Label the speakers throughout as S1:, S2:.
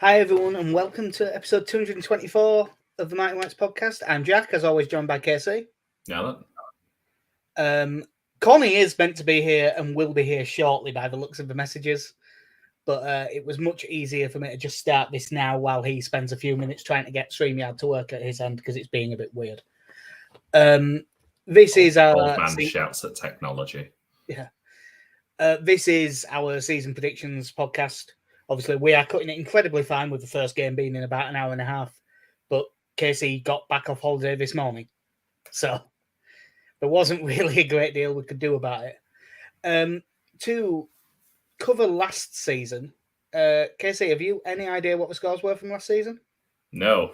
S1: Hi, everyone, and welcome to episode 224 of the Mighty Whites podcast. I'm Jack, as always, joined by Casey.
S2: Yeah.
S1: Connie is meant to be here and will be here shortly by the looks of the messages, but it was much easier for me to just start this now while he spends a few minutes trying to get StreamYard to work at his end because it's being a bit weird. This is our
S2: old man shouts at technology.
S1: Yeah. This is our season predictions podcast. Obviously, we are cutting it incredibly fine with the first game being in about an hour and a half. But Casey got back off holiday this morning. So there wasn't really a great deal we could do about it. To cover last season, Casey, have you any idea what the scores were from last season?
S2: No.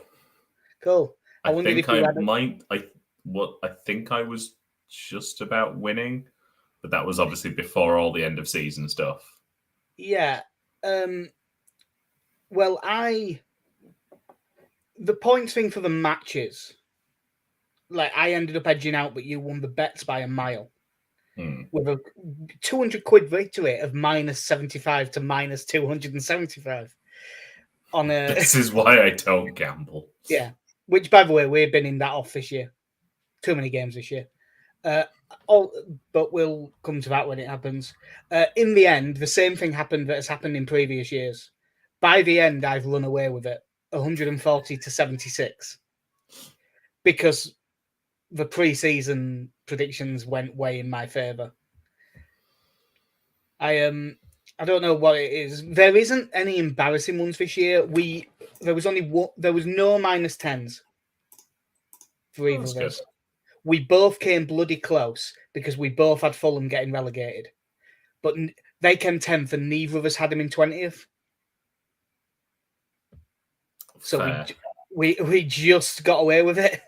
S1: Cool.
S2: I think I think I was just about winning, but that was obviously before all the end of season stuff.
S1: Yeah. Well, the points thing for the matches, like I ended up edging out, but you won the bets by a mile with a 200 quid victory of minus 75 to minus 275 on a.
S2: This is why I don't gamble.
S1: Yeah, which by the way, we've been in that off this year. Too many games this year. But we'll come to that when it happens. In the end, the same thing happened that has happened in previous years. By the end, I've run away with it, 140 to 76, because the pre-season predictions went way in my favour. I don't know what it is. There isn't any embarrassing ones this year. There was no minus 10s for either of us. We both came bloody close because we both had Fulham getting relegated. But they came 10th and neither of us had them in 20th. So we just got away with it.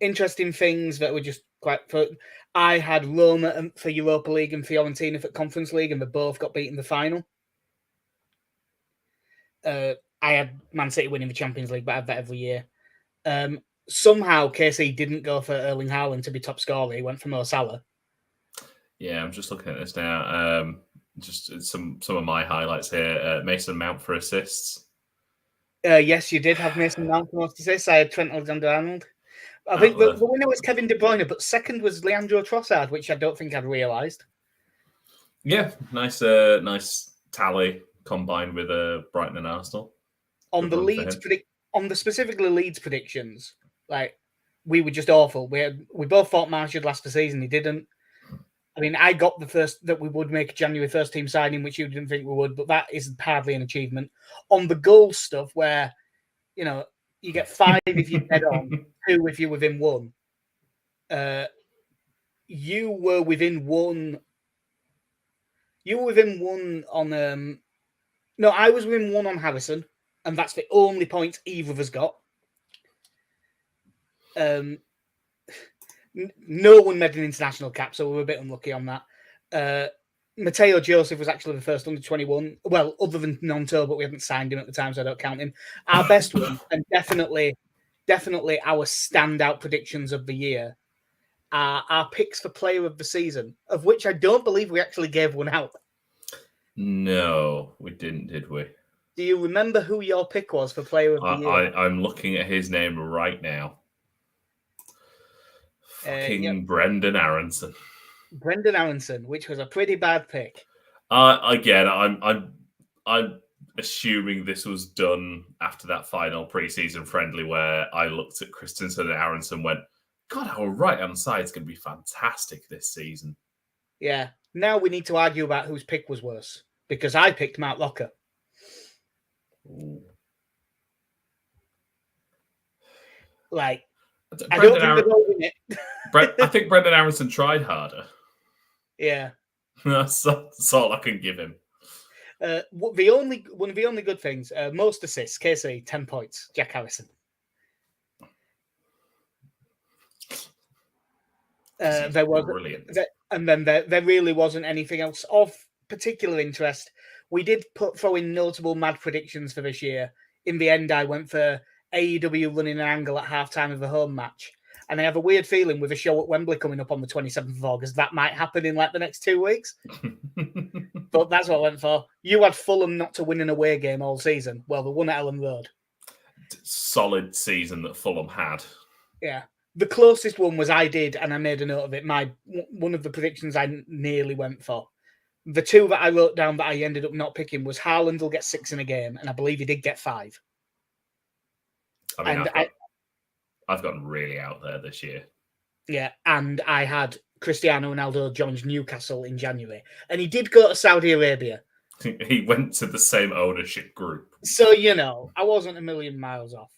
S1: Interesting things that were just quite fun. I had Roma for Europa League and Fiorentina for Conference League, and they both got beat in the final. I had Man City winning the Champions League, but I have that every year. Somehow, KC didn't go for Erling Haaland to be top scorer. He went for Mo Salah.
S2: Yeah, I'm just looking at this now. Just some of my highlights here. Mason Mount for assists.
S1: Yes, you did have Mason Mount for most assists. I had Trent Alexander-Arnold. I think the winner was Kevin De Bruyne, but second was Leandro Trossard, which I don't think I'd realised.
S2: Yeah, nice tally combined with Brighton and Arsenal.
S1: On the specifically Leeds predictions, like we were just awful. We both thought Marsh should last the season. He didn't. I mean, I got the first that we would make a January 1st team signing, which you didn't think we would, but that is hardly an achievement. On the goal stuff, where you get 5 if you head on, 2 if you're within 1. You were within 1. You were within 1 on. No, I was within 1 on Harrison, and that's the only point either of us got. No one made an international cap, so we were a bit unlucky on that. Mateo Joseph was actually the first under 21. Well, other than Nonto, but we hadn't signed him at the time, so I don't count him. Our best one, and definitely our standout predictions of the year, are our picks for player of the season, of which I don't believe we actually gave one out.
S2: No, we didn't, did we?
S1: Do you remember who your pick was for player of the year?
S2: I'm looking at his name right now. Brendan Aronson.
S1: Brendan Aronson, which was a pretty bad pick.
S2: Again, I'm assuming this was done after that final preseason friendly where I looked at Christensen and Aronson and went, God, our right-hand side's going to be fantastic this season.
S1: Yeah. Now we need to argue about whose pick was worse, because I picked Mark Locker.
S2: Ooh.
S1: Like, I don't think they're holding it.
S2: I think Brendan Aronson tried harder.
S1: Yeah.
S2: That's all I can give him.
S1: One of the only good things, most assists, KC, 10 points, Jack Harrison. There was
S2: brilliant.
S1: And then there really wasn't anything else of particular interest. We did throw in notable mad predictions for this year. In the end, I went for AEW running an angle at halftime of a home match. And I have a weird feeling with a show at Wembley coming up on the 27th of August, that might happen in like the next 2 weeks. But that's what I went for. You had Fulham not to win an away game all season. Well, they won at Ellen Road.
S2: Solid season that Fulham had.
S1: Yeah. The closest one was I did, and I made a note of it. One of the predictions I nearly went for. The two that I wrote down that I ended up not picking was Haaland will get 6 in a game, and I believe he did get 5.
S2: I mean, I've gotten really out there this year.
S1: Yeah, and I had Cristiano Ronaldo joins Newcastle in January, and he did go to Saudi Arabia.
S2: He went to the same ownership group.
S1: So, you know, I wasn't a million miles off.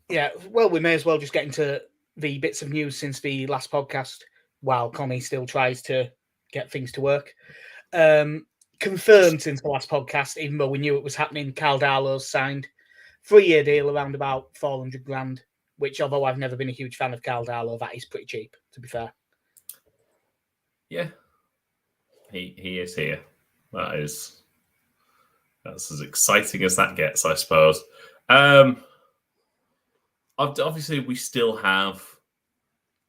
S1: Yeah, well, we may as well just get into the bits of news since the last podcast, while Connie still tries to get things to work. Confirmed since the last podcast, even though we knew it was happening, Carl Darlow's signed 3-year deal around about 400 grand, which, although I've never been a huge fan of Carl Darlow, that is pretty cheap, to be fair.
S2: Yeah. He is here. That's as exciting as that gets, I suppose. Obviously, we still have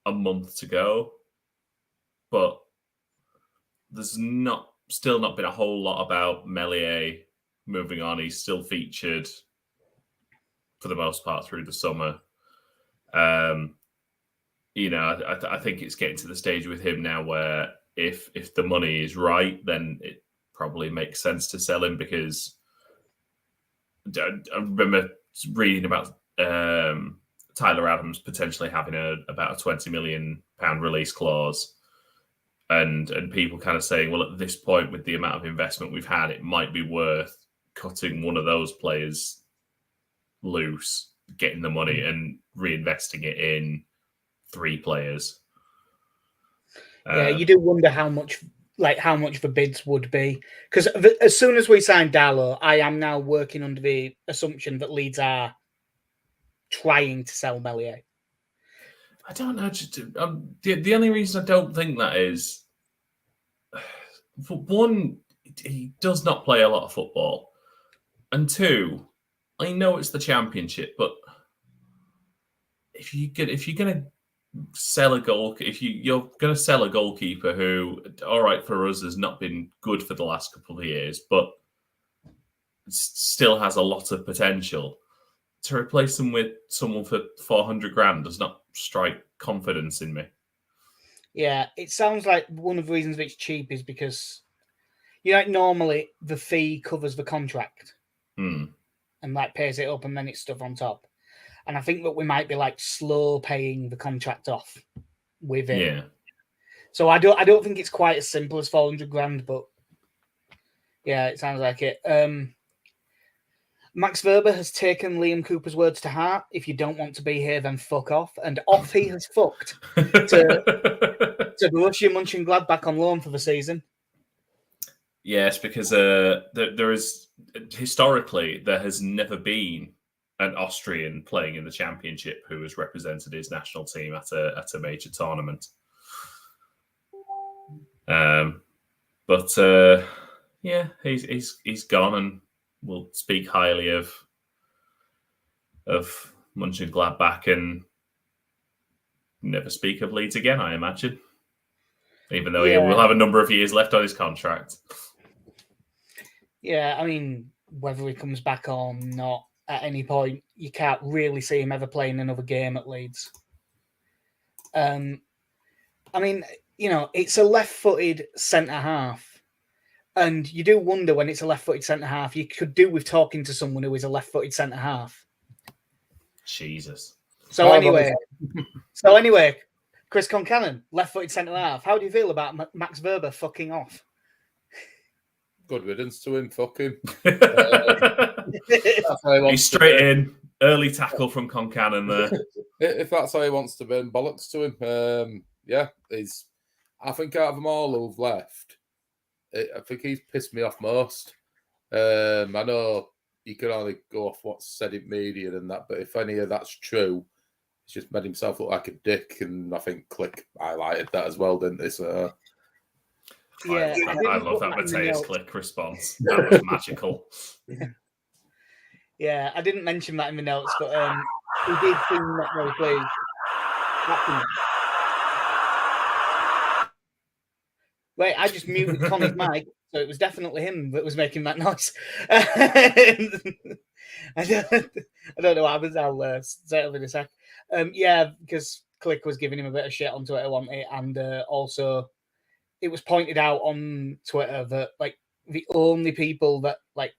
S2: a month to go, but there's still not been a whole lot about Meslier moving on. He's still featured for the most part through the summer. You know, I think it's getting to the stage with him now where if the money is right, then it probably makes sense to sell him, because I remember reading about Tyler Adams potentially having about a £20 million release clause, and people kind of saying, well, at this point, with the amount of investment we've had, it might be worth cutting one of those players loose, getting the money and reinvesting it in 3 players.
S1: Yeah, you do wonder how much the bids would be, because as soon as we signed Darlow, I am now working under the assumption that Leeds are trying to sell Meslier.
S2: I don't know. The only reason I don't think that is, for one, he does not play a lot of football, and 2, I know it's the Championship, but if you're going to sell you're going to sell a goalkeeper who, all right, for us has not been good for the last couple of years, but still has a lot of potential, to replace them with someone for 400 grand does not strike confidence in me.
S1: Yeah, it sounds like one of the reasons it's cheap is because, you know, normally the fee covers the contract and like pays it up, and then it's stuff on top. And I think that we might be like slow paying the contract off with it.
S2: Yeah.
S1: So I don't think it's quite as simple as 400 grand, but yeah, it sounds like it. Max Verber has taken Liam Cooper's words to heart. If you don't want to be here, then fuck off. And off he has fucked to Borussia Mönchengladbach on loan for the season.
S2: Yes, because there is, historically, there has never been an Austrian playing in the Championship who has represented his national team at a major tournament. But yeah, he's gone, and we'll speak highly of Mönchengladbach and never speak of Leeds again, I imagine. Even though he will have a number of years left on his contract.
S1: Yeah, I mean, whether he comes back or not, at any point, you can't really see him ever playing another game at Leeds. I mean, you know, it's a left-footed centre-half, and you do wonder when it's a left-footed centre-half, you could do with talking to someone who is a left-footed centre-half.
S2: Jesus.
S1: So anyway, Chris Concannon, left-footed centre-half. How do you feel about Max Verber fucking off?
S3: Good riddance to him, fuck him.
S2: He's straight in. Early tackle from Concannon there.
S3: If that's how he wants to be, bollocks to him. Yeah, I think out of them all who've left, I think he's pissed me off most. I know you can only go off what's said in media and that, but if any of that's true, he's just made himself look like a dick, and I think Click highlighted that as well, didn't they? So...
S1: Yeah,
S2: I love that Mateus Click response. That was magical.
S1: Yeah, I didn't mention that in the notes, but he did seem not very pleased. Wait, I just muted Connie's mic, so it was definitely him that was making that noise. I don't know what happens. I'll say it in a sec. Yeah, because Click was giving him a bit of shit on Twitter, wasn't it? And also, it was pointed out on Twitter that like the only people that like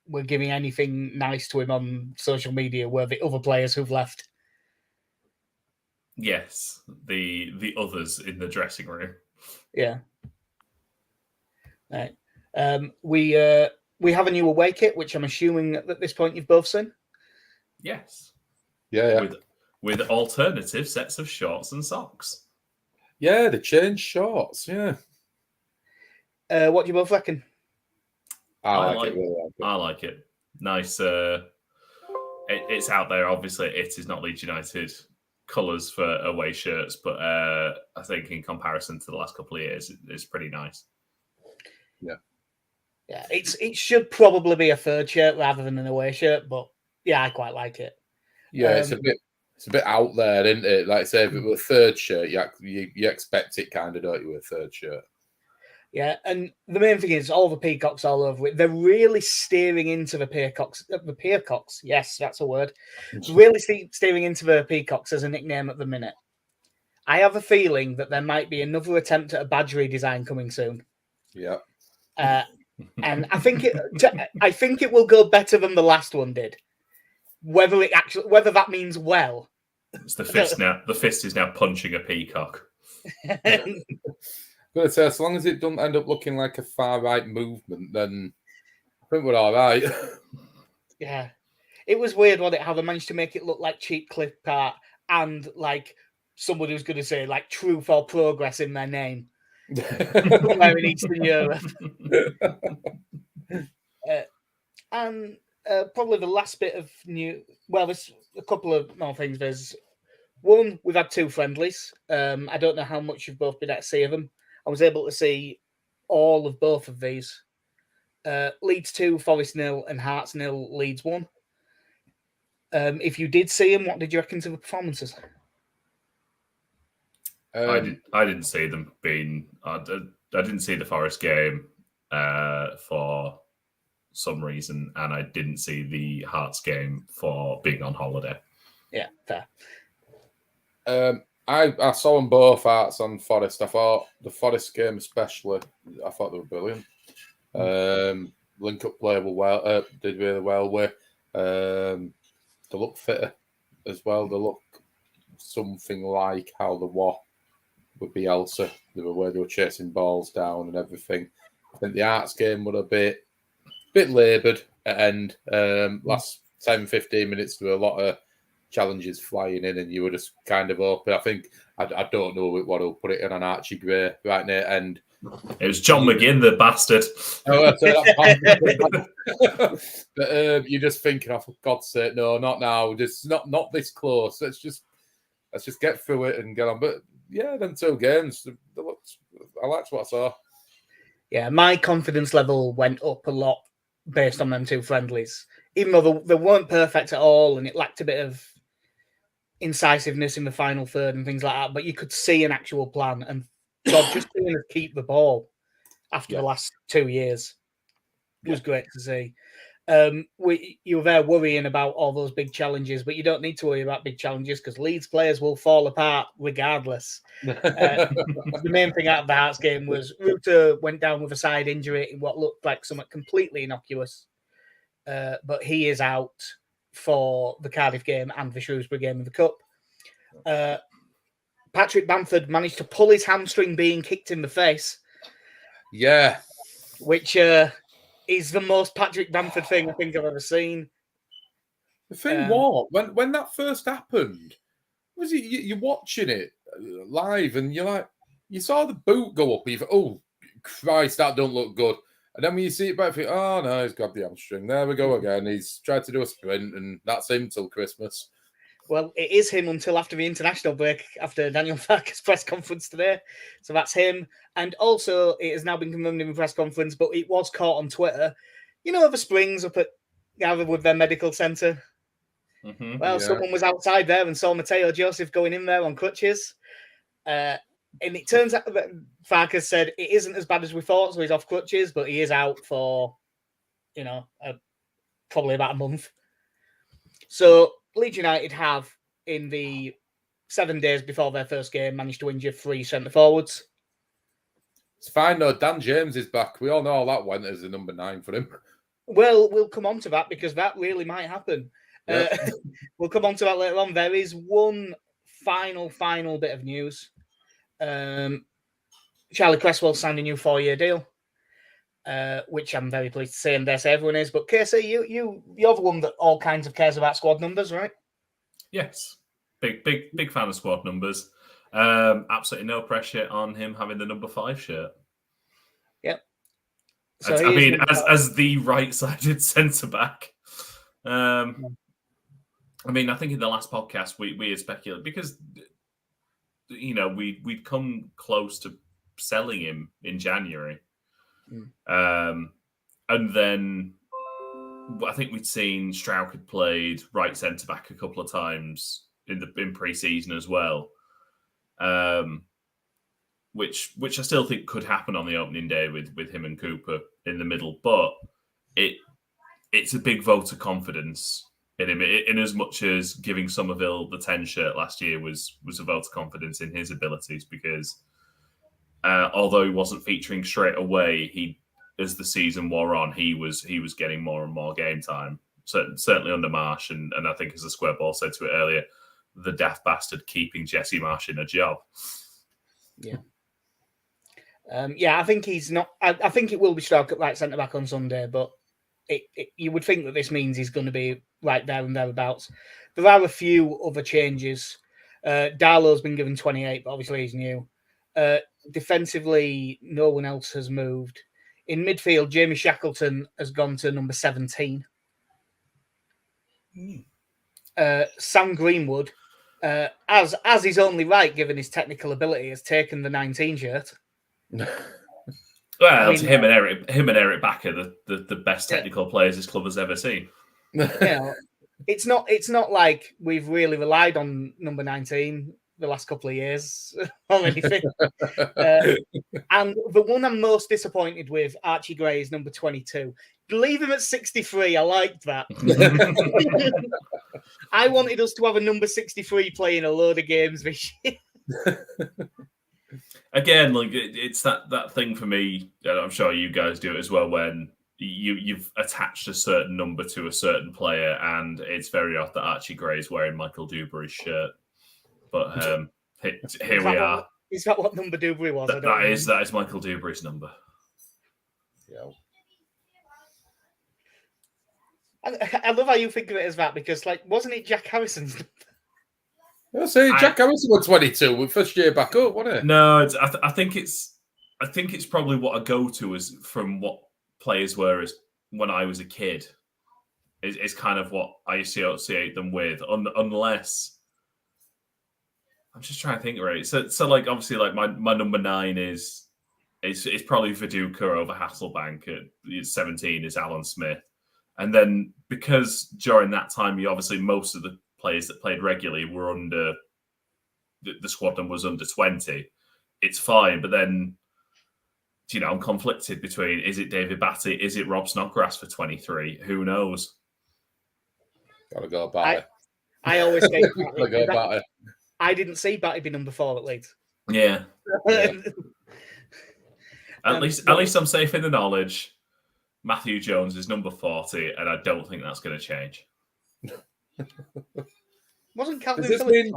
S1: were giving anything nice to him on social media were the other players who've left.
S2: Yes, the others in the dressing room.
S1: Yeah. Right. We have a new away kit, which I'm assuming at this point you've both seen.
S2: Yes.
S3: Yeah.
S2: With alternative sets of shorts and socks.
S3: Yeah, they changed shorts. Yeah.
S1: What do you both reckon?
S3: I like it. Really
S2: I like it. Nice. It's out there. Obviously, it is not Leeds United colours for away shirts, but I think in comparison to the last couple of years, it's pretty nice.
S1: Yeah, it should probably be a third shirt rather than an away shirt, but yeah, I quite like it.
S3: Yeah, it's a bit out there, isn't it? Like I say, if it were a third shirt, you expect it kind of, don't you, with a third shirt?
S1: Yeah, and the main thing is all the peacocks all over it. They're really steering into the peacocks. The peacocks, yes, that's a word. Really steering into the peacocks as a nickname at the minute. I have a feeling that there might be another attempt at a badge redesign coming soon.
S3: Yeah.
S1: And I think it will go better than the last one did. Whether that means well.
S2: It's the fist now. The fist is now punching a peacock.
S3: I'm gonna say, as long as it doesn't end up looking like a far right movement, then I think we're all right.
S1: Yeah, it was weird, wasn't it? How they managed to make it look like cheap clip art and like somebody was going to say like "Truth or Progress" in their name. Somewhere in Eastern Europe. And probably the last bit of new. Well, there's a couple of more things. There's one, we've had two friendlies. I don't know how much you've both been able to see of them. I was able to see all of both of these. Leeds 2, Forest 0, and Hearts 0, Leeds 1. If you did see them, what did you reckon to the performances?
S2: I didn't see them being. I didn't see the Forest game for some reason, and I didn't see the Hearts game for being on holiday.
S1: Yeah, fair.
S3: I saw them both, Hearts and Forest. I thought the Forest game especially, I thought they were brilliant. Link up play did really well with. They look fitter as well. They look something like how they were with Bielsa. The way they were chasing balls down and everything. I think the Hearts game was a bit laboured at end. Last 10-15 minutes, there were a lot of challenges flying in, and you were just kind of open. I think I don't know what will put it in on Archie Gray right near end.
S2: It was John McGinn, the bastard.
S3: But you're just thinking, oh, for God's sake, no, not now. Just not this close. Let's just get through it and get on. But yeah, them two games, I liked what I saw.
S1: Yeah, my confidence level went up a lot based on them two friendlies. Even though they weren't perfect at all, and it lacked a bit of incisiveness in the final third and things like that, but you could see an actual plan. And God, just being able to keep the ball after the last 2 years was great to see. You were there worrying about all those big challenges, but you don't need to worry about big challenges because Leeds players will fall apart regardless. The main thing out of the Hearts game was Ruta went down with a side injury in what looked like something completely innocuous. But he is out for the Cardiff game and the Shrewsbury game of the Cup. Patrick Bamford managed to pull his hamstring being kicked in the face.
S3: Yeah.
S1: Which is the most Patrick Bamford thing I think I've ever seen.
S3: The thing when that first happened, was it you're watching it live and you're like, you saw the boot go up, and you thought, oh Christ, that don't look good. And then when you see it back, you think, oh no, he's got the hamstring. There we go again. He's tried to do a sprint, and that's him till Christmas.
S1: Well, it is him until after the international break, after Daniel Farke's press conference today. So that's him. And also, it has now been confirmed in the press conference, but it was caught on Twitter. You know, the Springs up at Gather with their medical centre?
S2: Mm-hmm.
S1: Well, someone was outside there and saw Mateo Joseph going in there on crutches. And it turns out that Farkas said it isn't as bad as we thought, so he's off crutches, but he is out for, probably about a month. So Leeds United have, in the 7 days before their first game, managed to injure 3 centre forwards.
S3: It's fine though. Dan James is back. We all know how that went as a number 9 for him.
S1: Well, we'll come on to that because that really might happen.
S3: Yep.
S1: We'll come on to that later on. There is one final bit of news. Charlie Cresswell signed a new 4-year deal, which I'm very pleased to say, and dare say everyone is. But Casey, you're the one that all kinds of cares about squad numbers, right?
S2: Yes, big fan of squad numbers. Absolutely no pressure on him having the number 5 shirt.
S1: Yep. So
S2: I mean, as the right-sided centre back. I mean, I think in the last podcast we had speculated because we'd come close to selling him in January, and then I think we'd seen Strauch had played right centre back a couple of times in pre-season as well, which I still think could happen on the opening day with him and Cooper in the middle, but it's a big vote of confidence in him, in as much as giving Somerville the 10 shirt last year was a vote of confidence in his abilities, because although he wasn't featuring straight away, as the season wore on, he was getting more and more game time. Certainly under Marsh, and I think, as the Square Ball said to it earlier, the daft bastard keeping Jesse Marsh in a job.
S1: Yeah. I think he's not. I think it will be Stark at right centre back on Sunday, but you would think that this means he's going to be right there and thereabouts. There are a few other changes. Darlow's been given 28, but obviously he's new. Defensively, no one else has moved. In midfield, Jamie Shackleton has gone to number 17. Sam Greenwood, as he's only right given his technical ability, has taken the 19 shirt.
S2: Well, him and Eric Backer, the best technical players this club has ever seen.
S1: It's not like we've really relied on number 19 the last couple of years or anything. And the one I'm most disappointed with, Archie Gray, is number 22. Leave him at 63. I liked that. I wanted us to have a number 63 playing a load of games this year.
S2: Again, like it's that thing for me, and I'm sure you guys do it as well, when you've attached a certain number to a certain player, and it's very odd that Archie Gray is wearing Michael Dewberry's shirt. But here we are.
S1: Is that what number Dewberry was?
S2: That is Michael Dewberry's number.
S3: Yeah.
S1: I love how you think of it as that, because wasn't it Jack Harrison's number?
S3: I say Jack Harrison was 22 with first year back up, wasn't it?
S2: No, I think it's probably what I go to is from what players were as when I was a kid. Is kind of what I associate them with, unless I'm just trying to think, right? So obviously my number 9 is probably Viduka over Hasselbank. At 17 is Alan Smith, and then because during that time, obviously most of the players that played regularly were under the squad number was under 20. It's fine, but then I'm conflicted between, is it David Batty, is it Rob Snodgrass for 23? Who knows?
S3: Gotta go Batty.
S1: I always say
S3: gotta go Batty.
S1: I didn't see Batty be number 4 at Leeds.
S2: Yeah. At least I'm safe in the knowledge. Matthew Jones is number 40, and I don't think that's going to change.
S1: Wasn't Calvin Phillips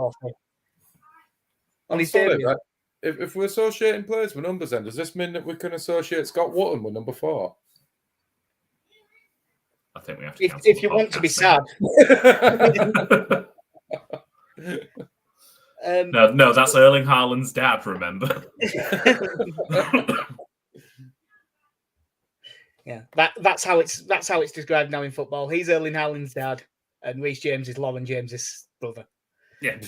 S1: on his debut?
S3: If we're associating players with numbers, then does this mean that we can associate Scott Wotton with number 4?
S2: I think we have to.
S1: If you want to be sad.
S2: No, that's Erling Haaland's dad. Remember?
S1: Yeah, that's how it's described now in football. He's Erling Haaland's dad, and Reece James is Lauren James's brother.
S2: Yeah,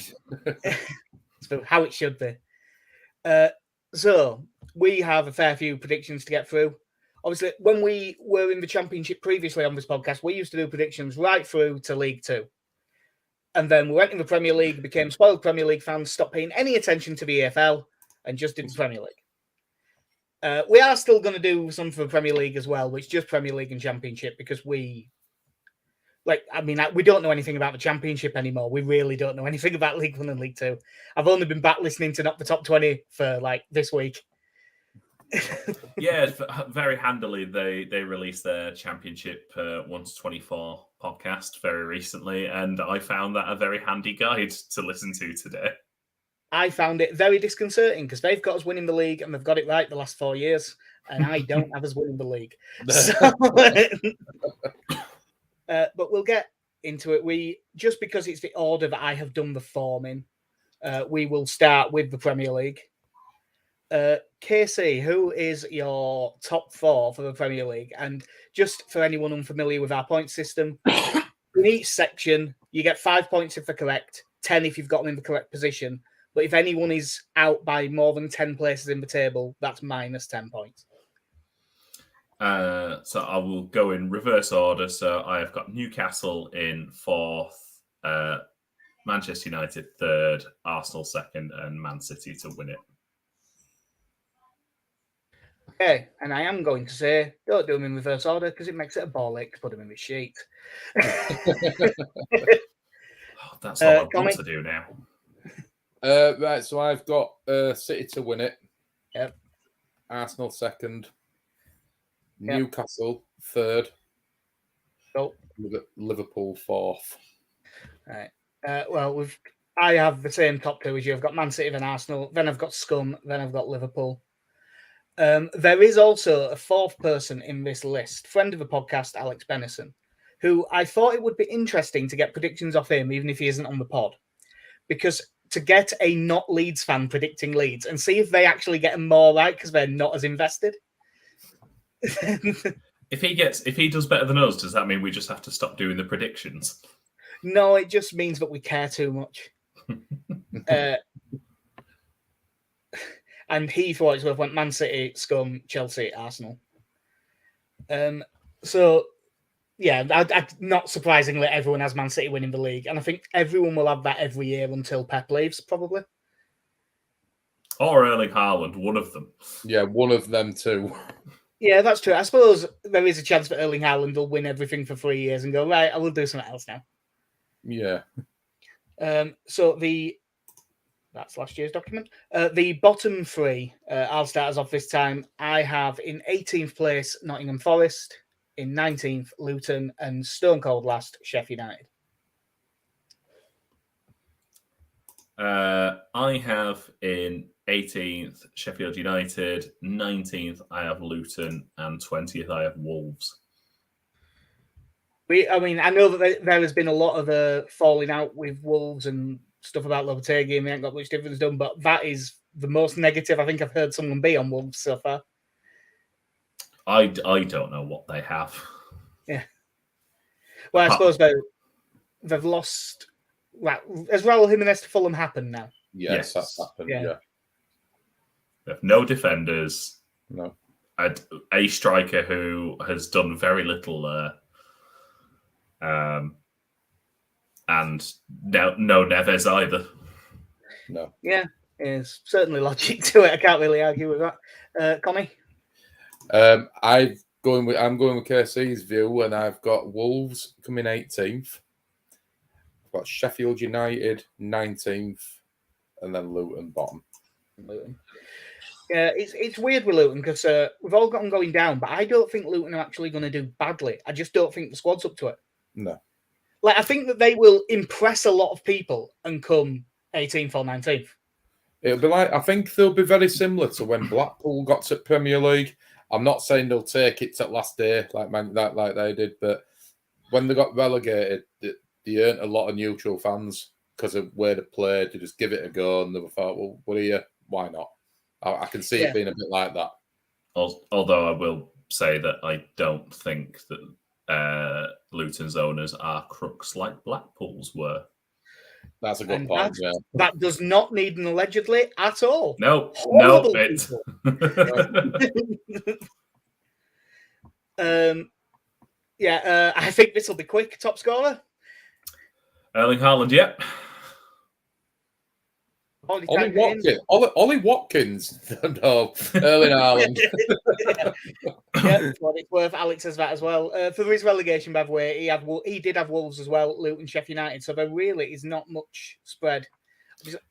S1: so how it should be. So we have a fair few predictions to get through. Obviously, when we were in the Championship previously on this podcast, we used to do predictions right through to League 2. And then we went in the Premier League, became spoiled Premier League fans, stopped paying any attention to the EFL, and just did the Premier League. We are still going to do some for the Premier League as well, which is just Premier League and Championship, because we don't know anything about the Championship anymore. We really don't know anything about League One and League Two. I've only been back listening to Not the Top 20 for like this week.
S2: Yeah, very handily they released their Championship 1 to 24 podcast very recently, and I found that a very handy guide to listen to today.
S1: I found it very disconcerting because they've got us winning the league and they've got it right the last 4 years, and I don't have us winning the league. So, but we'll get into it. Just because it's the order that I have done the form in, we will start with the Premier League. KC, who is your top 4 for the Premier League? And just for anyone unfamiliar with our point system, in each section, you get 5 points if they're correct, 10 if you've got them in the correct position. But if anyone is out by more than 10 places in the table, that's minus 10 points.
S2: So I will go in reverse order. So I have got Newcastle in 4th, Manchester United 3rd, Arsenal 2nd, and Man City to win it.
S1: Okay, and I am going to say, don't do them in reverse order because it makes it a ball ache to put them in the sheet.
S2: That's all I want to do now.
S3: Right, so I've got City to win it.
S1: Yep.
S3: Arsenal 2nd.
S1: Yep.
S3: Newcastle 3rd.
S1: Cool.
S3: Liverpool 4th.
S1: Right. I have the same top 2 as you. I've got Man City, then Arsenal, then I've got Scum, then I've got Liverpool. There is also a 4th person in this list, friend of the podcast, Alex Bennison, who I thought it would be interesting to get predictions off him, even if he isn't on the pod, because to get a not Leeds fan predicting Leeds and see if they actually get them more right because they're not as invested.
S2: If he does better than us, does that mean we just have to stop doing the predictions?
S1: No, it just means that we care too much. And he, for what it's worth, went Man City, Scum, Chelsea, Arsenal. So, yeah, not surprisingly, everyone has Man City winning the league. And I think everyone will have that every year until Pep leaves, probably.
S2: Or Erling Haaland, one of them.
S3: Yeah, one of them too.
S1: Yeah, that's true. I suppose there is a chance that Erling Haaland will win everything for 3 years and go, right, I will do something else now.
S3: Yeah.
S1: That's last year's document. The bottom 3, I'll start us off this time. I have in 18th place, Nottingham Forest. In 19th, Luton. And stone cold last, Sheffield United.
S2: I have in 18th, Sheffield United. 19th, I have Luton. And 20th, I have Wolves.
S1: I know that there has been a lot of falling out with Wolves and stuff about Lopetegui, and they ain't got much difference done, but that is the most negative I think I've heard someone be on Wolves so far.
S2: I don't know what they have.
S1: Yeah. Well, I suppose they've lost. Well, has Raul Jimenez to Fulham happened now?
S3: Yes, that's happened. Yeah.
S2: They have no defenders.
S3: No.
S2: A striker who has done very little there. And no Neves either.
S3: No.
S1: Yeah, there's certainly logic to it. I can't really argue with that. Connie?
S3: I'm going with KC's view, and I've got Wolves coming 18th. I've got Sheffield United 19th, and then Luton bottom.
S1: Luton. Yeah, it's weird with Luton because we've all got them going down, but I don't think Luton are actually going to do badly. I just don't think the squad's up to it.
S3: No.
S1: Like, I think that they will impress a lot of people and come 18th or 19th.
S3: It'll be like, I think they'll be very similar to when Blackpool got to Premier League. I'm not saying they'll take it to last day like they did, but when they got relegated, they earned a lot of neutral fans because of where they played. They just give it a go, and they thought, well, what are you? Why not? I can see it being a bit like that.
S2: Although I will say that I don't think that Luton's owners are crooks like Blackpool's were.
S3: That's a good point.
S1: That does not need an allegedly at all.
S2: No.
S1: I think this will be quick. Top scorer?
S2: Erling Haaland, yeah.
S3: Ollie Watkins. No, Erling Haaland.
S1: Yeah, for what it's worth, Alex says that as well. For his relegation, by the way, he did have Wolves as well, Luton, Sheffield United. So there really is not much spread.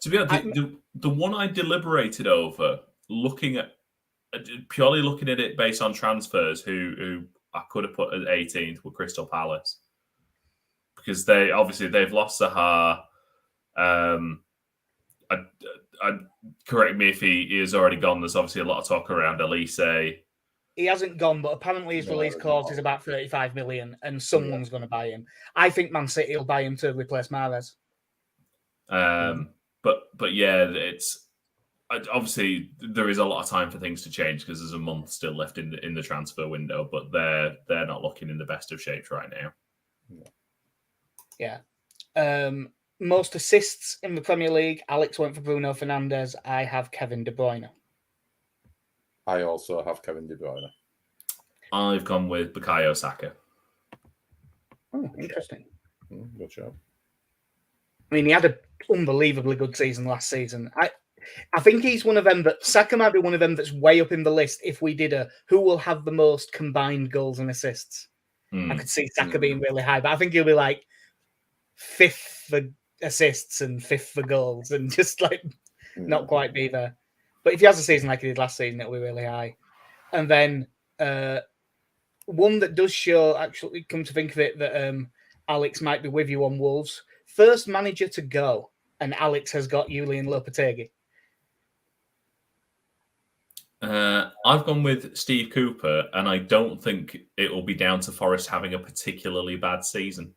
S2: To be honest, the one I deliberated over, purely looking at it based on transfers, who I could have put at 18th were Crystal Palace, because they've lost Zaha. Correct me if he is already gone. There's obviously a lot of talk around Elise.
S1: He hasn't gone, but apparently his release clause is about 35 million, and someone's going to buy him. I think Man City will buy him to replace Mahrez.
S2: But yeah, it's obviously there is a lot of time for things to change because there's a month still left in the transfer window. But they're not looking in the best of shapes right now.
S1: Yeah. Most assists in the Premier League. Alex went for Bruno Fernandes. I have Kevin De Bruyne.
S3: I also have Kevin De Bruyne.
S2: I've gone with Bukayo Saka.
S1: Oh, interesting.
S3: Good job.
S1: I mean, he had an unbelievably good season last season. I think he's one of them that Saka might be one of them that's way up in the list. If we did who will have the most combined goals and assists, I could see Saka being really high, but I think he'll be like 5th for assists and 5th for goals, and just like not quite be there. But if he has a season like he did last season, it'll be really high. And then one that does show, actually, come to think of it, that Alex might be with you on Wolves. First manager to go, and Alex has got Julian Lopetegui.
S2: I've gone with Steve Cooper, and I don't think it will be down to Forest having a particularly bad season.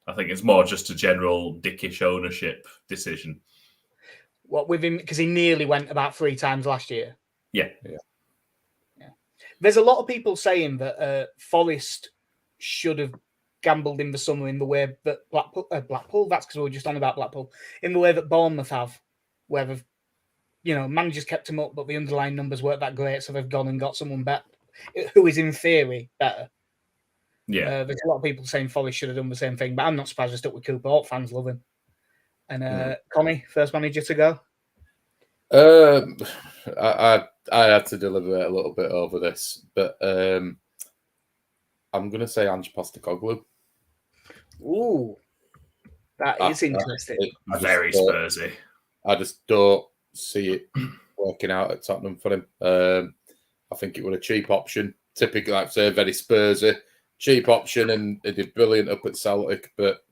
S2: I think it's more just a general dickish ownership decision.
S1: What with him, because he nearly went about 3 times last year.
S2: Yeah.
S1: There's a lot of people saying that Forest should have gambled in the summer in the way that Blackpool, that's because we were just on about Blackpool, in the way that Bournemouth have, where they've, managers kept them up, but the underlying numbers weren't that great, so they've gone and got someone better, who is in theory better.
S2: Yeah.
S1: There's a lot of people saying Forest should have done the same thing, but I'm not surprised they stuck with Cooper. All fans love him. And Connie, first manager to go?
S3: I had to deliberate a little bit over this, but I'm going to say Ange Postecoglou.
S1: Ooh, that is interesting.
S2: Very Spursy.
S3: I just don't see it working out at Tottenham for him. I think it was a cheap option. Typically, like I say, very Spursy. Cheap option, and it did brilliant up at Celtic, but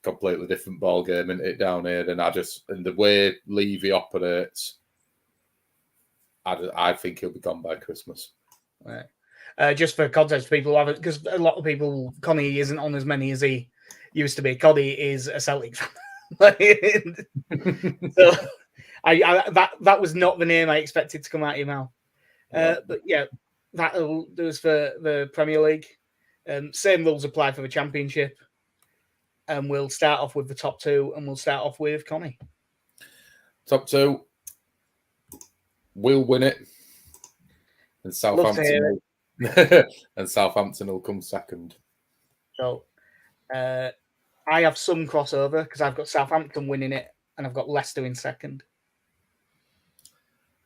S3: completely different ball game in it down here. And and the way Levy operates, I think he'll be gone by Christmas.
S1: Right. Just for context, people haven't, because a lot of people, Connie isn't on as many as he used to be. Connie is a Celtic fan. So that was not the name I expected to come out of your mouth. But yeah, that'll do us for the Premier League. Same rules apply for the Championship. And we'll start off with the top 2, and we'll start off with Connie. Top
S3: 2 will win it, and Southampton will come second.
S1: So I have some crossover because I've got Southampton winning it, and I've got Leicester in second.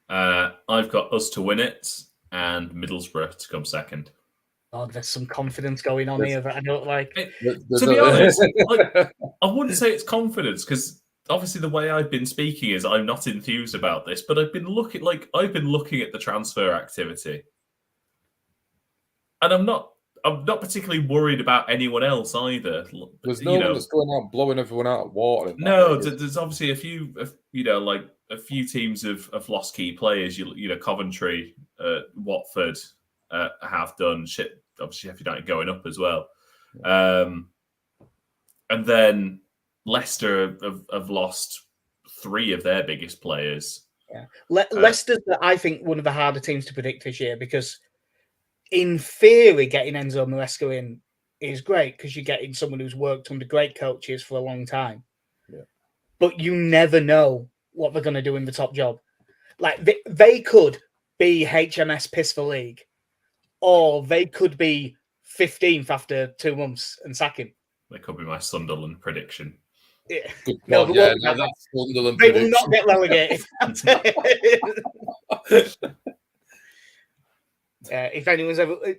S2: I've got us to win it and Middlesbrough to come second.
S1: Oh, there's some confidence going on here that I don't like.
S2: To be honest, I wouldn't say it's confidence, because obviously the way I've been speaking is I'm not enthused about this, but I've been looking at the transfer activity, and I'm not particularly worried about anyone else either.
S3: There's no one that's going out blowing everyone out of water.
S2: No, there's obviously a few teams have lost key players. Coventry, Watford. Have done shit. Obviously, Sheffield United going up as well, and then Leicester have lost 3 of their biggest players.
S1: Yeah, Leicester's, I think, one of the harder teams to predict this year, because, in theory, getting Enzo Maresca in is great because you're getting someone who's worked under great coaches for a long time.
S3: Yeah.
S1: But you never know what they're going to do in the top job. Like they could be HMS piss for league. Or they could be 15th after 2 months and sack him.
S2: That could be my Sunderland prediction.
S1: Yeah.
S3: Good
S1: No,
S3: God,
S1: they
S3: yeah,
S1: won't.
S3: no, that's Sunderland
S1: They will
S3: prediction.
S1: not get relegated. If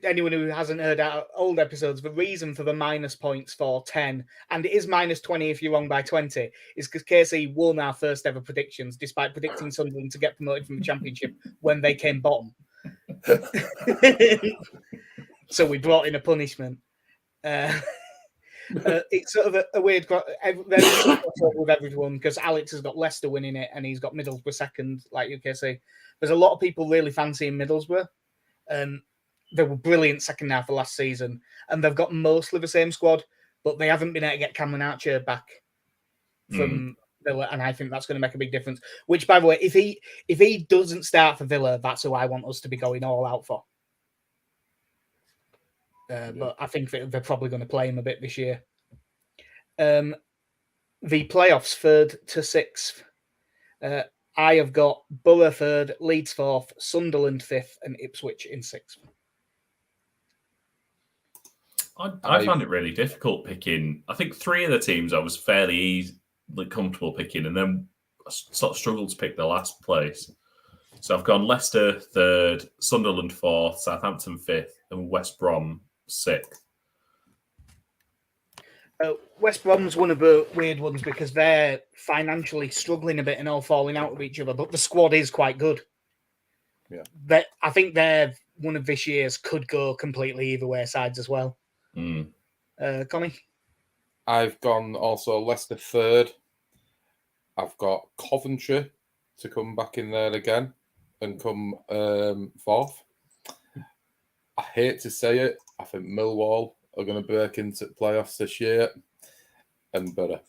S1: anyone who hasn't heard our old episodes, the reason for the minus points for 10, and it is minus 20 if you're wrong by 20, is because KC won our first ever predictions, despite predicting Sunderland to get promoted from the Championship when they came bottom. So we brought in a punishment. It's sort of a weird, very crossover with everyone, because Alex has got Leicester winning it and he's got Middlesbrough second, like UKC. There's a lot of people really fancying Middlesbrough. They were brilliant second half of last season, and they've got mostly the same squad, but they haven't been able to get Cameron Archer back from Villa, and I think that's going to make a big difference. Which, by the way, if he doesn't start for Villa, that's who I want us to be going all out for. But I think they're probably going to play him a bit this year. The playoffs, 3rd to 6th. I have got Borough 3rd, Leeds 4th, Sunderland 5th, and Ipswich in 6th.
S2: I found it really difficult picking. I think 3 of the teams I was fairly comfortable picking, and then I sort of struggled to pick the last place. So I've gone Leicester 3rd, Sunderland 4th, Southampton 5th, and West Brom 6th.
S1: West Brom's one of the weird ones because they're financially struggling a bit and all falling out with each other, but the squad is quite good.
S3: Yeah,
S1: I think they're one of this year's could go completely either way sides as well. Connie?
S3: I've gone also Leicester 3rd. I've got Coventry to come back in there again and come 4th. I hate to say it, I think Millwall are going to break into playoffs this year, and Borough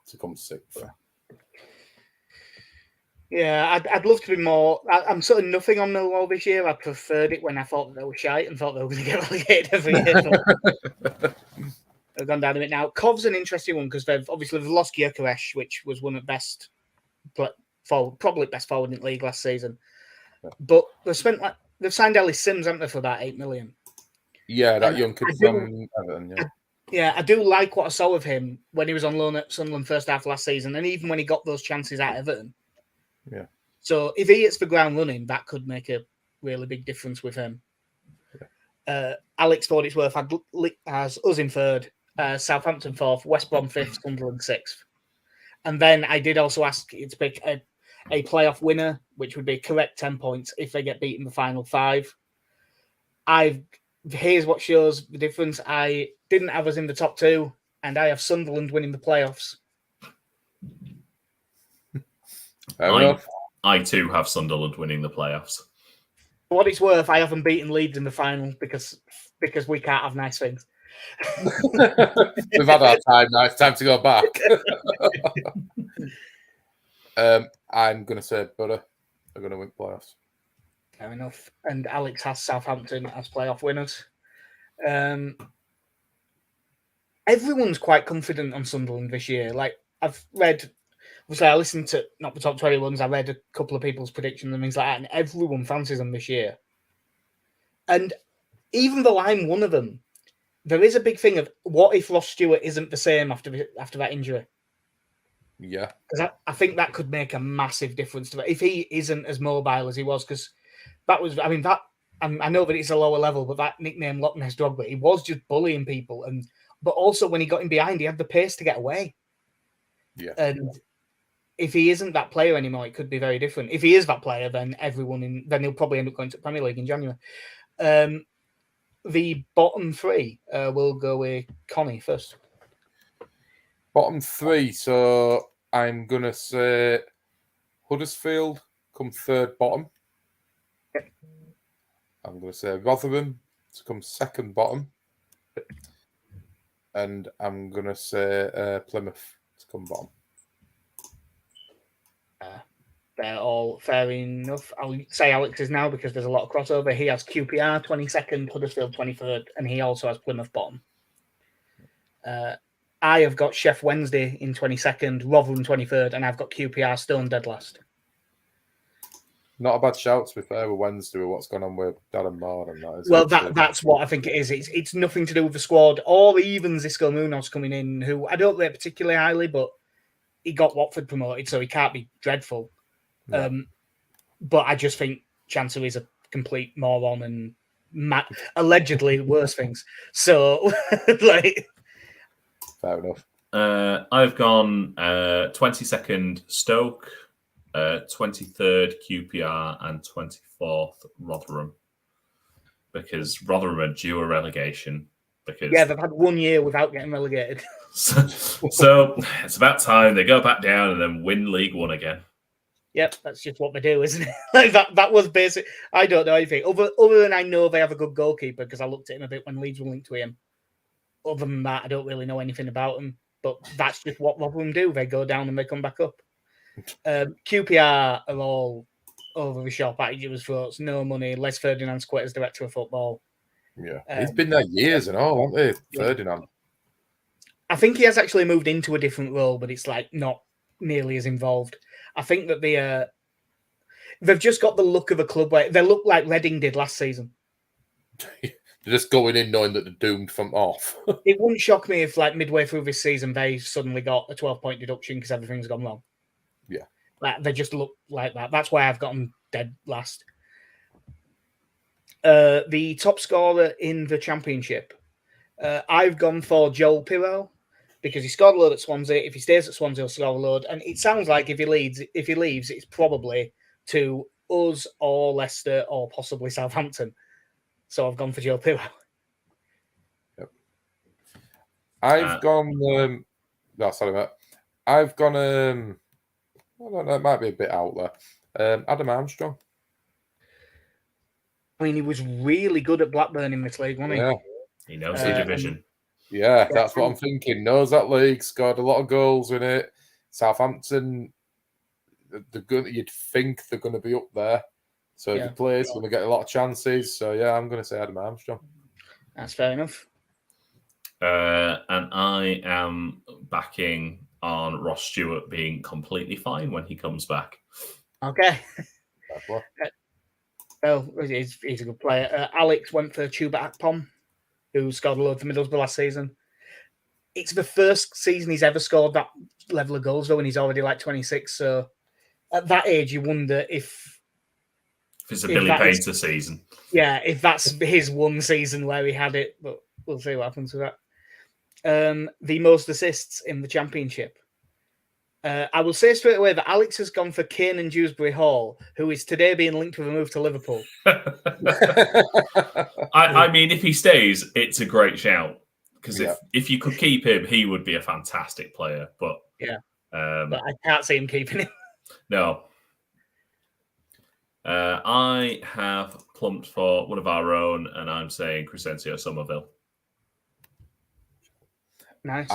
S3: to come 6th.
S1: Yeah, I'd love to be more. I'm sort of nothing on Millwall this year. I preferred it when I thought they were shite and thought they were going to get relegated every year. They've gone down a bit now. Cov's an interesting one because they've lost Gyökeres, which was one of the best, probably best forward in the league last season. But they've signed Ellis Sims, haven't they, for about $8 million?
S3: Yeah, that young kid from Everton.
S1: Yeah, I do like what I saw of him when he was on loan at Sunderland first half last season, and even when he got those chances at Everton.
S3: Yeah.
S1: So if he hits the ground running, that could make a really big difference with him. Yeah. Alex, for what it's worth, has us in 3rd, Southampton 4th, West Brom 5th, Sunderland 6th. And then I did also ask you to pick a playoff winner, which would be correct 10 points if they get beaten the final 5. Here's what shows the difference. I didn't have us in the top 2, and I have Sunderland winning the playoffs.
S2: I too have Sunderland winning the playoffs.
S1: For what it's worth, I haven't beaten Leeds in the final because we can't have nice things.
S3: We've had our time now. It's time to go back. I'm going to say Borough are going to win playoffs.
S1: Fair enough. And Alex has Southampton as playoff winners. Everyone's quite confident on Sunderland this year. Like, I've read, obviously, I listened to not the top 20 ones. I read a couple of people's predictions and things like that, and everyone fancies them this year. And even though I'm one of them, there is a big thing of what if Ross Stewart isn't the same after that injury?
S3: Yeah.
S1: Because I think that could make a massive difference to it if he isn't as mobile as he was. Because that was, I know that it's a lower level, but that nickname Loch Ness Drogba, he was just bullying people. But also when he got in behind, he had the pace to get away.
S3: Yeah.
S1: And if he isn't that player anymore, it could be very different. If he is that player, then then he'll probably end up going to the Premier League in January. The bottom 3, we'll go with Connie first.
S3: Bottom 3, so I'm going to say Huddersfield come 3rd bottom.
S1: Yep.
S3: I'm going to say Rotherham to come 2nd bottom. And I'm going to say Plymouth to come bottom.
S1: They're all fair enough. I'll say Alex's now because there's a lot of crossover. He has QPR 22nd, Huddersfield 23rd, and he also has Plymouth bottom. I have got Sheff Wednesday in 22nd, Rotherham 23rd, and I've got QPR stone dead last.
S3: Not a bad shout, to be fair, with Wednesday, with what's going on with Darren Moore and that.
S1: Well, that's what I think it is. It's nothing to do with the squad or even Zisco Munoz coming in, who I don't rate particularly highly, but he got Watford promoted, so he can't be dreadful.
S3: No.
S1: But I just think Chancellor is a complete moron and allegedly worse things. So, like,
S3: fair enough.
S2: I've gone 22nd Stoke, 23rd QPR, and 24th Rotherham, because Rotherham are due a relegation. Because
S1: they've had 1 year without getting relegated.
S2: So it's about time they go back down and then win League One again.
S1: Yep, that's just what they do, isn't it? Like that was basic. I don't know anything other than I know they have a good goalkeeper because I looked at him a bit when Leeds were linked to him. Other than that, I don't really know anything about them. But that's just what Rotherham do. They go down and they come back up. QPR are all over the shop, attitude throats, no money. Les Ferdinand's quit as director of football.
S3: Yeah, he's been there years and all, hasn't he, Ferdinand?
S1: I think he has actually moved into a different role, but it's like not nearly as involved. I think that they've just got the look of a club where they look like Reading did last season.
S3: They're just going in knowing that they're doomed from off.
S1: It wouldn't shock me if, like, midway through this season, they suddenly got a 12-point deduction because everything's gone wrong.
S3: Yeah.
S1: Like, they just look like that. That's why I've got them dead last. The top scorer in the championship, I've gone for Joel Pirro because he scored a load at Swansea. If he stays at Swansea, he'll score a load. And it sounds like if he leaves, it's probably to us or Leicester or possibly Southampton. So I've gone for Joel Pirro.
S3: Yep. I've gone. Sorry, mate. I've gone. I don't know. It might be a bit out there. Adam Armstrong.
S1: I mean, he was really good at Blackburn in this league, wasn't he?
S3: Yeah.
S2: He knows the division.
S3: Yeah, that's what I'm thinking. Knows that league, scored a lot of goals in it. Southampton, you'd think they're going to be up there. So if he plays, going to get a lot of chances. So yeah, I'm going to say Adam Armstrong.
S1: That's fair enough.
S2: And I am backing on Ross Stewart being completely fine when he comes back.
S1: Okay. Well, he's a good player. Alex went for Chuba Akpom, who scored a load for Middlesbrough last season. It's the first season he's ever scored that level of goals, though, and he's already like 26. So at that age, you wonder if
S2: it's a Billy Painter season.
S1: Yeah, if that's his one season where he had it, but we'll see what happens with that. The most assists in the championship. I will say straight away that Alex has gone for Kane and Dewsbury Hall, who is today being linked with a move to Liverpool.
S2: I mean, if he stays, it's a great shout. Because if you could keep him, he would be a fantastic player. But
S1: but I can't see him keeping him.
S2: No. I have plumped for one of our own, and I'm saying Crescencio Somerville.
S1: Nice.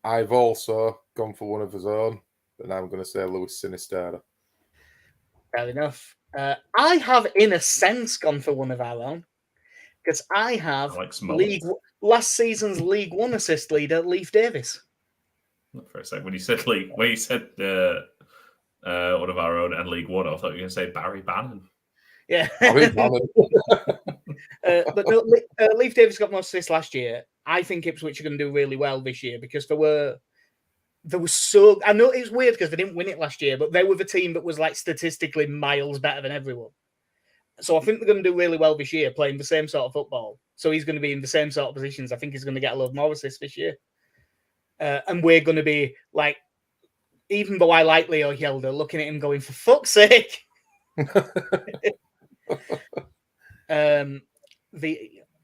S3: I've also gone for one of his own, but now I'm going to say Luis Sinisterra.
S1: Fair enough. I have, in a sense, gone for one of our own because I have last season's League One assist leader, Leif Davis.
S2: For a second, when you said one of our own and League One, I thought you were going to say Barry Bannon.
S1: Yeah.
S3: Barry Bannon.
S1: But no, Leif Davis got most assists last year. I think Ipswich are going to do really well this year because there was so. I know it's weird because they didn't win it last year, but they were the team that was like statistically miles better than everyone. So I think they're going to do really well this year, playing the same sort of football. So he's going to be in the same sort of positions. I think he's going to get a lot more assists this year, and we're going to be like, even though I like Leo Hjelde, looking at him going, for fuck's sake.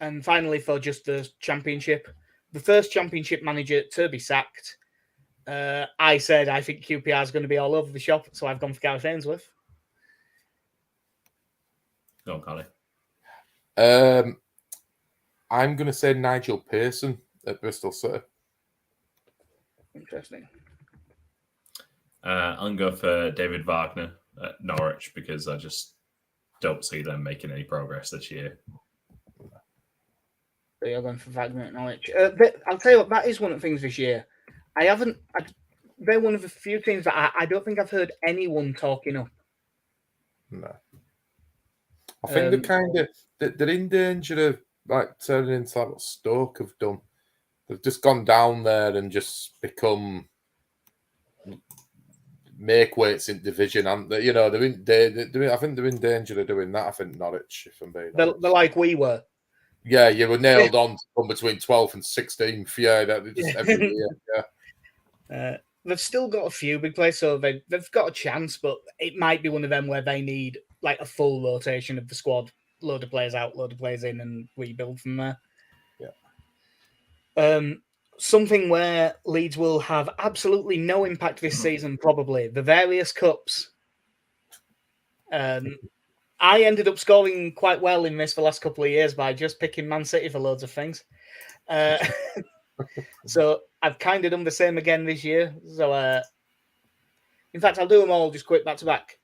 S1: And finally, for just the championship, the first championship manager to be sacked, I said I think QPR is going to be all over the shop, so I've gone for Gareth Ainsworth.
S2: Go on, Carly.
S3: I'm going to say Nigel Pearson at Bristol City.
S1: Interesting.
S2: I'm going for David Wagner at Norwich because I just don't see them making any progress this year.
S1: So you're going for Wagner at Norwich. I'll tell you what, that is one of the things this year. They're one of the few teams that I don't think I've heard anyone talking up.
S3: No. I think they're in danger of like turning into like what Stoke have done. They've just gone down there and just become make weights in division, and they're I think they're in danger of doing that. I think Norwich, if I'm being honest.
S1: They're like we were.
S3: Yeah, you were nailed on to come between 12th and 16th. Yeah, that just every year. Yeah.
S1: They've still got a few big players, so they've got a chance, but it might be one of them where they need like a full rotation of the squad, load of players out, load of players in, and rebuild from there.
S3: Yeah.
S1: Something where Leeds will have absolutely no impact this season, probably the various cups. I ended up scoring quite well in this the last couple of years by just picking Man City for loads of things. So I've kind of done the same again this year. So, in fact, I'll do them all just quick back to back.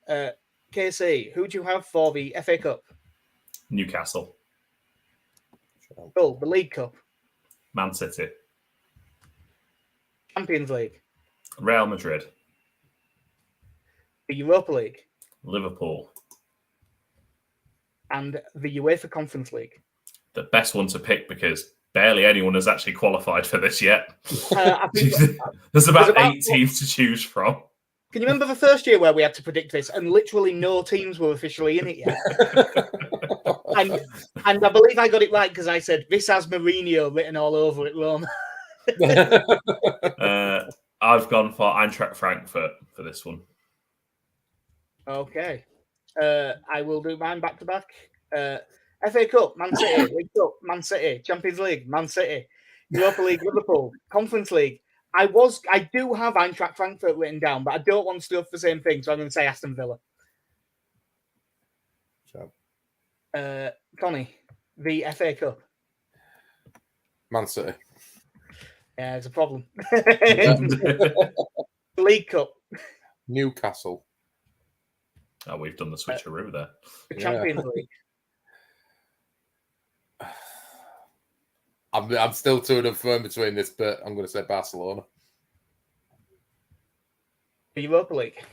S1: KC, who do you have for the FA Cup?
S2: Newcastle.
S1: Oh, the League Cup.
S2: Man City.
S1: Champions League.
S2: Real Madrid.
S1: The Europa League.
S2: Liverpool.
S1: And the UEFA Conference League.
S2: The best one to pick because barely anyone has actually qualified for this yet.
S1: I think
S2: there's about 8 teams to choose from.
S1: Can you remember the first year where we had to predict this and literally no teams were officially in it yet? and I believe I got it right because I said, this has Mourinho written all over it, Rome.
S2: I've gone for Eintracht Frankfurt for this one.
S1: Okay. I will do mine back to back. FA Cup, Man City. League Cup, Man City. Champions League, Man City. Europa League, Liverpool. Conference League. I do have Eintracht Frankfurt written down, but I don't want to do the same thing, so I'm going to say Aston Villa.
S3: So,
S1: Connie, the FA Cup.
S3: Man City.
S1: Yeah, it's a problem. The League Cup.
S3: Newcastle.
S2: Oh, we've done the switcheroo there.
S1: The Champions League.
S3: I'm still to and fro between this, but I'm going to say Barcelona.
S1: The Europa League.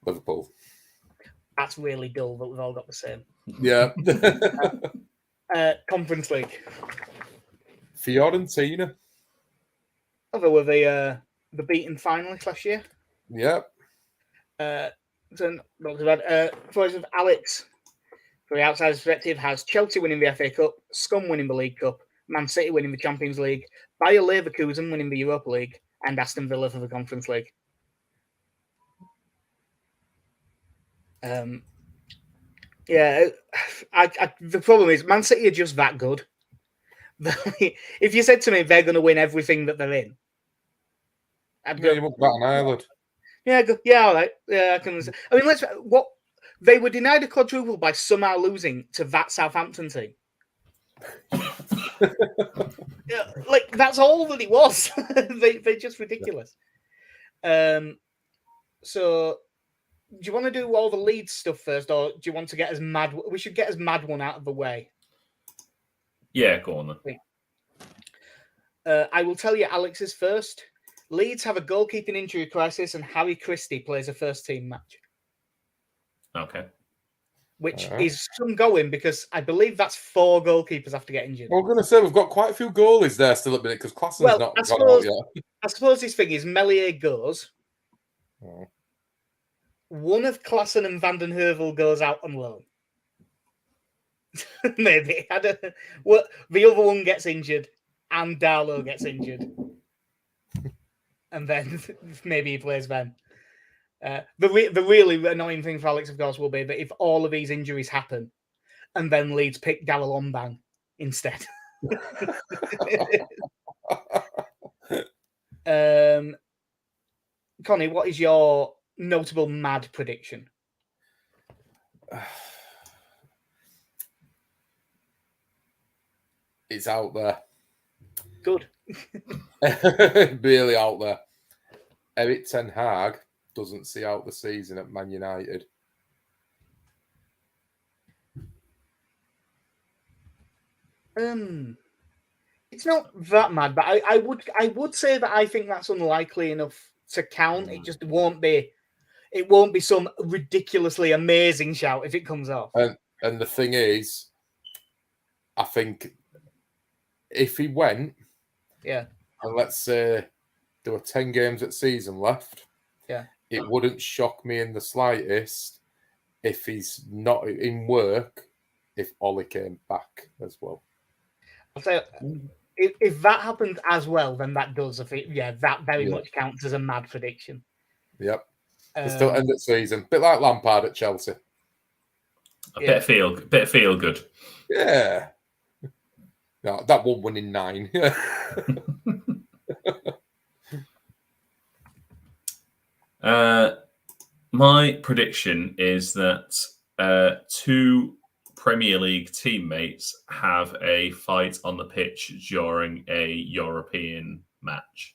S3: Liverpool.
S1: That's really dull, but we've all got the same.
S3: Yeah.
S1: Conference League.
S3: Fiorentina.
S1: Oh, they were the beaten finalists last year.
S3: Yeah.
S1: So not too bad. For Alex, for the outside perspective, has Chelsea winning the FA Cup, Scum winning the League Cup, Man City winning the Champions League, Bayer Leverkusen winning the Europa League, and Aston Villa for the Conference League. The problem is Man City are just that good. If you said to me they're going to win everything that they're in, I'd go,
S3: you won't bat an eyelid.
S1: Yeah, all right. Yeah, I can. I mean, they were denied a quadruple by somehow losing to that Southampton team. Like that's all that it was. They're just ridiculous. So, do you want to do all the Leeds stuff first, or do you want to get as mad? We should get as mad one out of the way.
S2: Yeah, go on then.
S1: I will tell you Alex's first. Leeds have a goalkeeping injury crisis, and Harry Christie plays a first-team match.
S2: Okay.
S1: Which is some going because I believe that's 4 goalkeepers have to get injured.
S3: Well, I'm going to say we've got quite a few goalies there still at the minute because Klassen's not gone out yet.
S1: I suppose this thing is Melier goes.
S3: Oh.
S1: One of Klassen and Van den Heuvel goes out on loan. Maybe. The other one gets injured and Darlow gets injured. And then maybe he plays then. The really annoying thing for Alex, of course, will be that if all of these injuries happen and then Leeds pick Darryl Ombang instead. Connie, what is your notable mad prediction?
S3: It's out there.
S1: Good.
S3: Really out there. Erik ten Hag doesn't see out the season at Man United.
S1: It's not that mad, but I would say that I think that's unlikely enough to count. It just won't be. It won't be some ridiculously amazing shout if it comes off.
S3: And the thing is, I think if he went,
S1: yeah,
S3: and let's say there were 10 games at season left,
S1: yeah,
S3: it wouldn't shock me in the slightest if he's not in work, if Ollie came back as well.
S1: I'll say if that happens as well, then that does. That very much counts as a mad prediction.
S3: Yep. Still end of season, bit like Lampard at Chelsea.
S2: A bit of feel good.
S3: Yeah. No, that won't win in 9.
S2: My prediction is that 2 Premier League teammates have a fight on the pitch during a European match.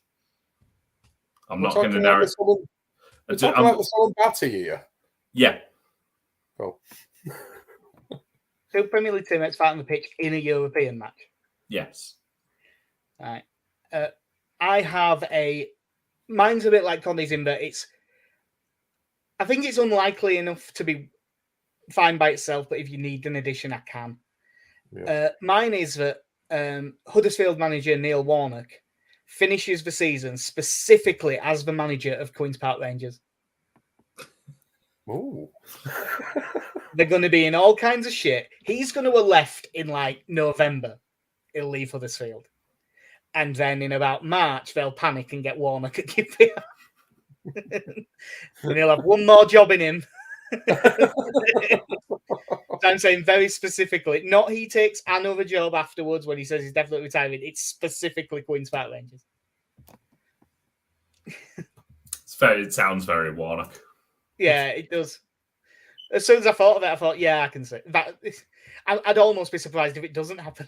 S2: I'm not going to narrow.
S3: We're talking about the Solon Batty here.
S2: Yeah.
S3: Cool.
S1: 2 Premier League teammates fight on the pitch in a European match.
S2: Yes.
S1: Right. I have mine's a bit like Connie's in that I think it's unlikely enough to be fine by itself, but if you need an addition, I can. Yeah. Mine is that Huddersfield manager Neil Warnock finishes the season specifically as the manager of Queen's Park Rangers.
S3: Ooh.
S1: They're going to be in all kinds of shit. He's going to have left in like November. He'll leave Huddersfield. And then in about March, they'll panic and get Warnock at QPR. And he'll have one more job in him. So I'm saying very specifically, not he takes another job afterwards when he says he's definitely retiring. It's specifically Queen's Park Rangers.
S2: It sounds very Warnock.
S1: Yeah, it does. As soon as I thought of it, I thought, yeah, I can say that. I'd almost be surprised if it doesn't happen.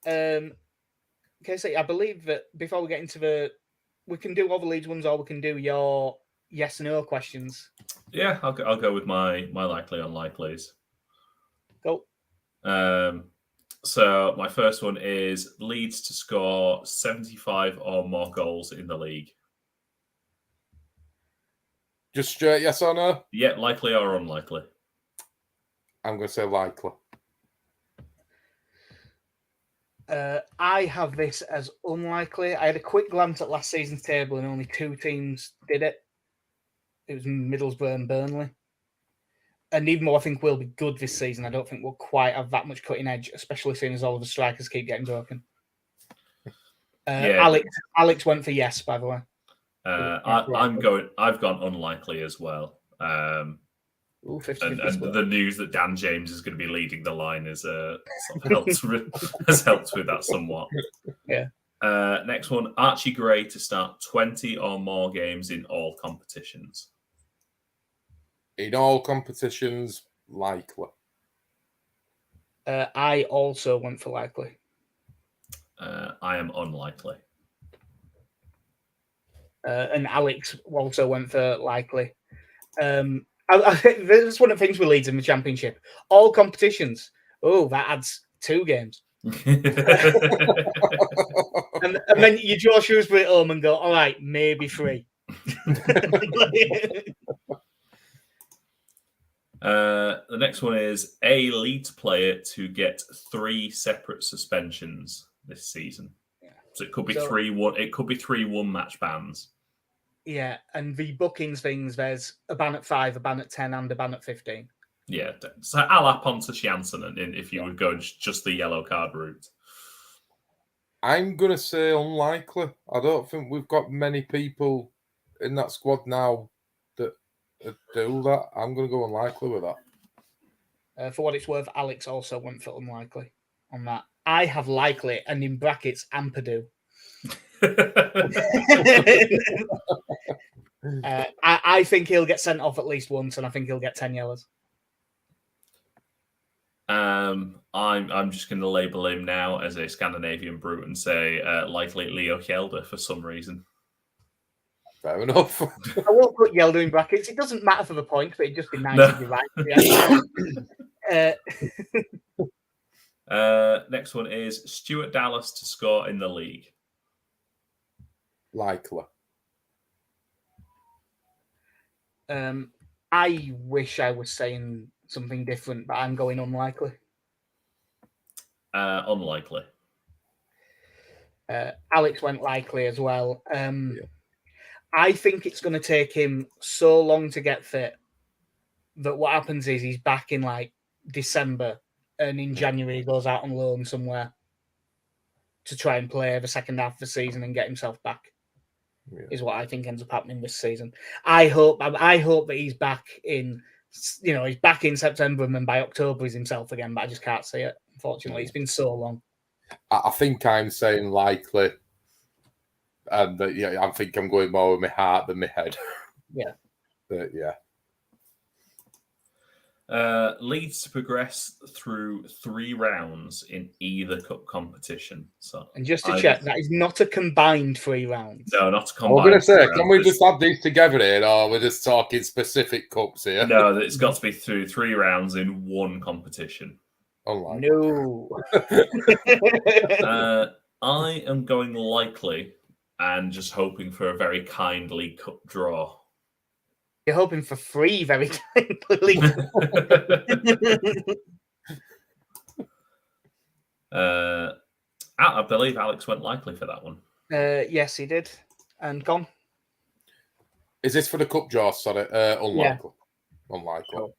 S1: Okay, so I believe that before we get into we can do all the Leeds ones, or we can do your yes and no questions.
S2: Yeah, I'll go with my likely unlikelies.
S1: Go.
S2: So my first one is Leeds to score 75 or more goals in the league.
S3: Just straight yes or no?
S2: Yeah, likely or unlikely?
S3: I'm going to say likely.
S1: I have this as unlikely. I had a quick glance at last season's table and only 2 teams did it. It was Middlesbrough and Burnley. And even though I think we'll be good this season, I don't think we'll quite have that much cutting edge, especially seeing as all of the strikers keep getting broken. Alex went for yes, by the way.
S2: I've gone unlikely as well.
S1: And
S2: the news that Dan James is going to be leading the line has helped with that somewhat.
S1: Yeah.
S2: Next one, Archie Gray to start 20 or more games in all competitions.
S3: In all competitions, likely.
S1: I also went for likely.
S2: I am unlikely.
S1: And Alex also went for likely. I think this is one of the things with Leeds in the Championship. All competitions. Oh, that adds 2 games. and then you draw Shrewsbury at home and go, all right, maybe 3.
S2: The next one is a Leeds player to get 3 separate suspensions this season. Yeah. So it could be 3-1. It could be 3 1-match bans.
S1: Yeah, and the bookings things, there's a ban at 5, a ban at 10, and a ban at 15.
S2: Yeah, so a la Pontus Jansson, if you would go just the yellow card route.
S3: I'm going to say unlikely. I don't think we've got many people in that squad now that do that. I'm going to go unlikely with that.
S1: For what it's worth, Alex also went for unlikely on that. I have likely, and in brackets, Ampadu. I think he'll get sent off at least once, and I think he'll get 10 yellows.
S2: I'm just going to label him now as a Scandinavian brute and say likely Leo Hjelde for some reason.
S3: Fair enough.
S1: I won't put Hjelde in brackets. It doesn't matter for the point, but it'd just be nice if you're
S2: right. Next one is Stuart Dallas to score in the league.
S3: Likely.
S1: I wish I was saying something different, but I'm going unlikely.
S2: Unlikely.
S1: Alex went likely as well. I think it's going to take him so long to get fit that what happens is he's back in like December, and in January he goes out on loan somewhere to try and play the second half of the season and get himself back. Is what I think ends up happening this season. I hope that he's back in, he's back in September, and then by October he's himself again. But I just can't see it. Unfortunately, it's been so long.
S3: I think I'm saying likely, and I think I'm going more with my heart than my head.
S1: Yeah,
S3: but yeah.
S2: Leeds to progress through 3 rounds in either cup competition. So,
S1: and just to check, that is not a combined 3 rounds.
S2: No, not a combined.
S3: I was going to say, can we just add these together here, or we're just talking specific cups here?
S2: No, it's got to be through 3 rounds in one competition.
S3: Unlikely.
S1: No.
S2: I am going likely and just hoping for a very kindly cup draw.
S1: You're hoping for 3 very kindly.
S2: I believe Alex went likely for that one.
S1: Yes, he did. And gone.
S3: Is this for the cup draw? Sorry, unlikely.
S1: Yeah.
S3: Unlikely.
S1: Cool.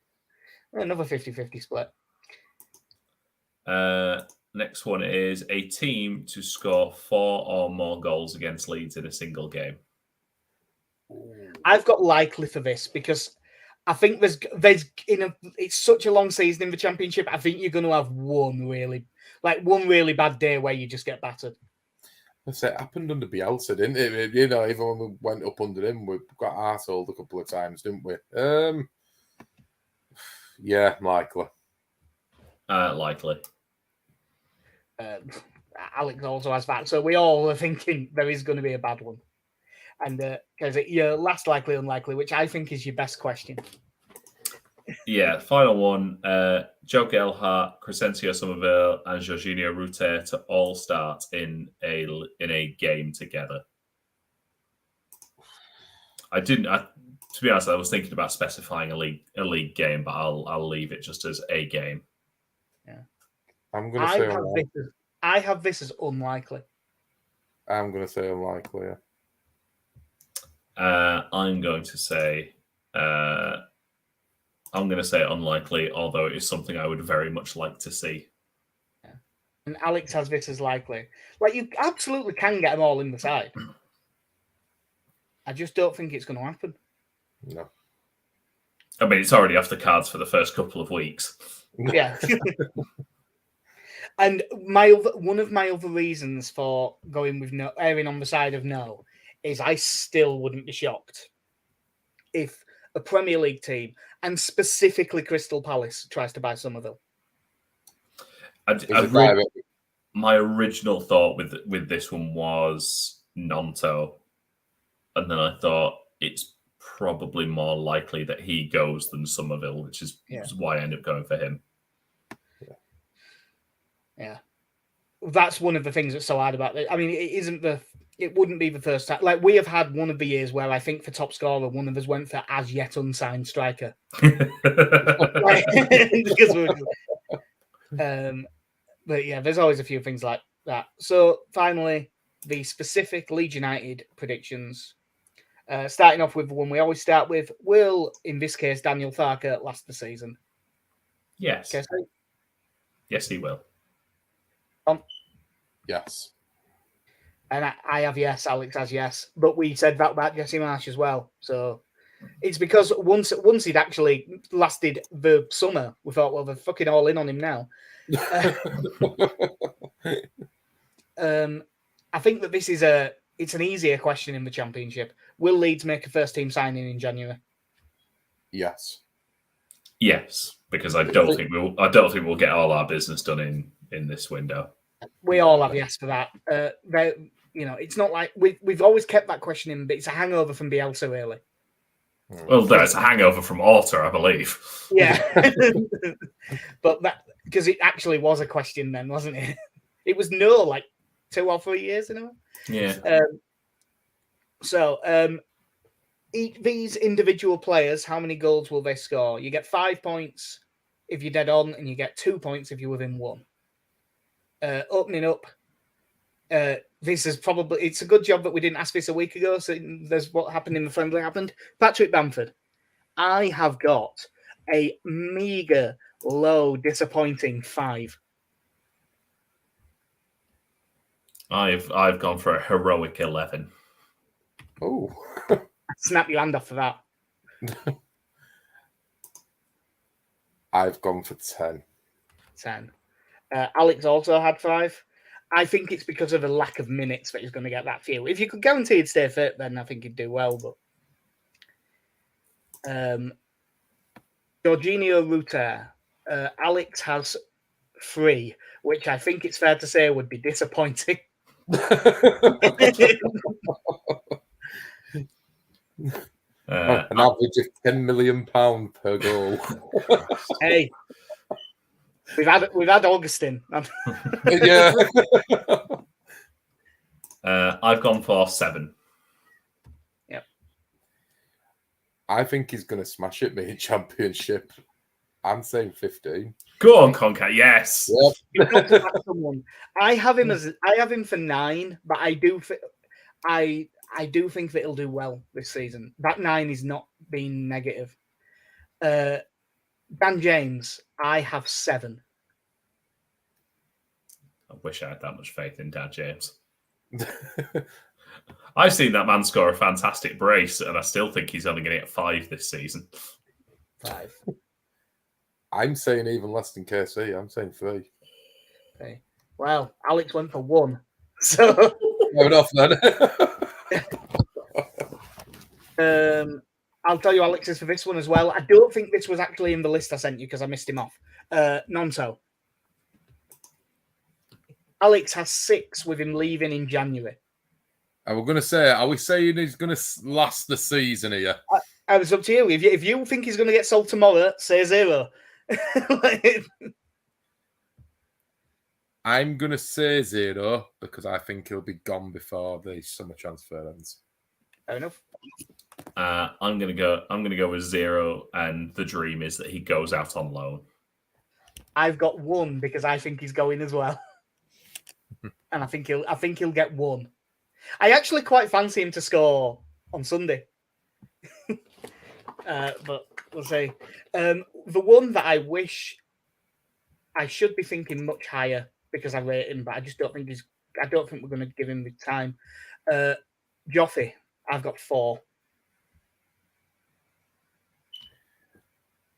S1: Another 50-50 split.
S2: Next one is a team to score 4 or more goals against Leeds in a single game.
S1: I've got likely for this because I think it's such a long season in the Championship. I think you're going to have one really bad day where you just get battered.
S3: That's it. Happened under Bielsa, didn't it? Even when we went up under him, we got arseholed a couple of times, didn't we? Yeah, likely.
S2: Likely.
S1: Alex also has that, so we all are thinking there is going to be a bad one. And because your last likely, unlikely, which I think is your best question.
S2: Yeah, final one. Joe Gelhardt, Crescencio Somerville, and Jorginho Rute to all start in a game together. To be honest, I was thinking about specifying a league game, but I'll leave it just as a game.
S1: Yeah,
S3: I'm going to say
S1: I have this as unlikely.
S3: I'm going to say unlikely. Yeah.
S2: I'm going to say unlikely, although it is something I would very much like to see.
S1: Yeah. And Alex has this as likely. Like, you absolutely can get them all in the side. I just don't think it's going to happen.
S3: No.
S2: I mean, it's already off the cards for the first couple of weeks.
S1: Yeah. And one of my other reasons for going with no, erring on the side of no, is I still wouldn't be shocked if a Premier League team, and specifically Crystal Palace, tries to buy Somerville.
S2: My original thought with this one was Nonto, and then I thought it's probably more likely that he goes than Somerville, which is why I ended up going for him.
S1: Yeah. That's one of the things that's so hard about it. I mean, it wouldn't be the first time. Like, we have had one of the years where I think for top scorer, one of us went for as yet unsigned striker. But yeah, there's always a few things like that. So finally, the specific Leeds United predictions. Starting off with the one we always start with. Will, in this case, Daniel Tharker last the season?
S2: Yes. Yes, he will.
S3: Yes.
S1: And I have yes, Alex has yes. But we said that about Jesse Marsh as well. So it's because once he'd actually lasted the summer, we thought, well, they're fucking all in on him now. I think that this is it's an easier question in the Championship. Will Leeds make a first team signing in January?
S3: Yes.
S2: Yes, because I don't think we'll get all our business done in this window.
S1: We all have yes for that. It's not like we've always kept that question in, but it's a hangover from Bielsa, really.
S2: Well, there's a hangover from Orta, I believe.
S1: Yeah, but that because it actually was a question then, wasn't it? It was no, like 2 or 3 years in a row.
S2: Yeah.
S1: these individual players, how many goals will they score? You get 5 points if you're dead on, and you get 2 points if you're within one. Opening up, this is probably, it's a good job that we didn't ask this a week ago. So there's what happened in the friendly happened. Patrick Bamford. I have got a meager, low, disappointing 5.
S2: I've gone for a heroic 11.
S3: Oh,
S1: Snap your hand off for that.
S3: I've gone for 10.
S1: 10. Alex also had 5. I think it's because of the lack of minutes that he's going to get that few. If you could guarantee he'd stay fit, then I think he'd do well. But Jorginho Rutter, Alex has 3, which I think it's fair to say would be disappointing.
S3: An average of £10 million per goal.
S1: Hey, we've had Augustine.
S3: Yeah.
S2: I've gone for 7.
S1: Yep.
S3: I think he's going to smash it, me in Championship. I'm saying 15.
S2: Go on, Concat. Yes.
S3: Yep.
S1: You've got to back someone. I have him for 9, but I do think that he'll do well this season. That 9 is not being negative. Dan James, I have 7.
S2: I wish I had that much faith in Dan James. I've seen that man score a fantastic brace, and I still think he's only going to get 5 this season.
S1: 5.
S3: I'm saying even less than KC. I'm saying 3.
S1: Okay. Well, Alex went for 1. So
S3: Fair enough then.
S1: I'll tell you Alex's for this one as well. I don't think this was actually in the list I sent you because I missed him off. Nonso. Alex has 6 with him leaving in January.
S3: And we're going to say, are we saying he's going to last the season here?
S1: It's up to you. If you think he's going to get sold tomorrow, say 0.
S3: I'm going to say 0 because I think he'll be gone before the summer transfer ends.
S1: Fair enough.
S2: I'm gonna go with 0, and the dream is that he goes out on loan.
S1: I've got 1 because I think he's going as well, and I think he'll get 1. I actually quite fancy him to score on Sunday, but we'll see. The one that I wish I should be thinking much higher because I rate him, but I just don't think I don't think we're going to give him the time. Joffy, I've got 4.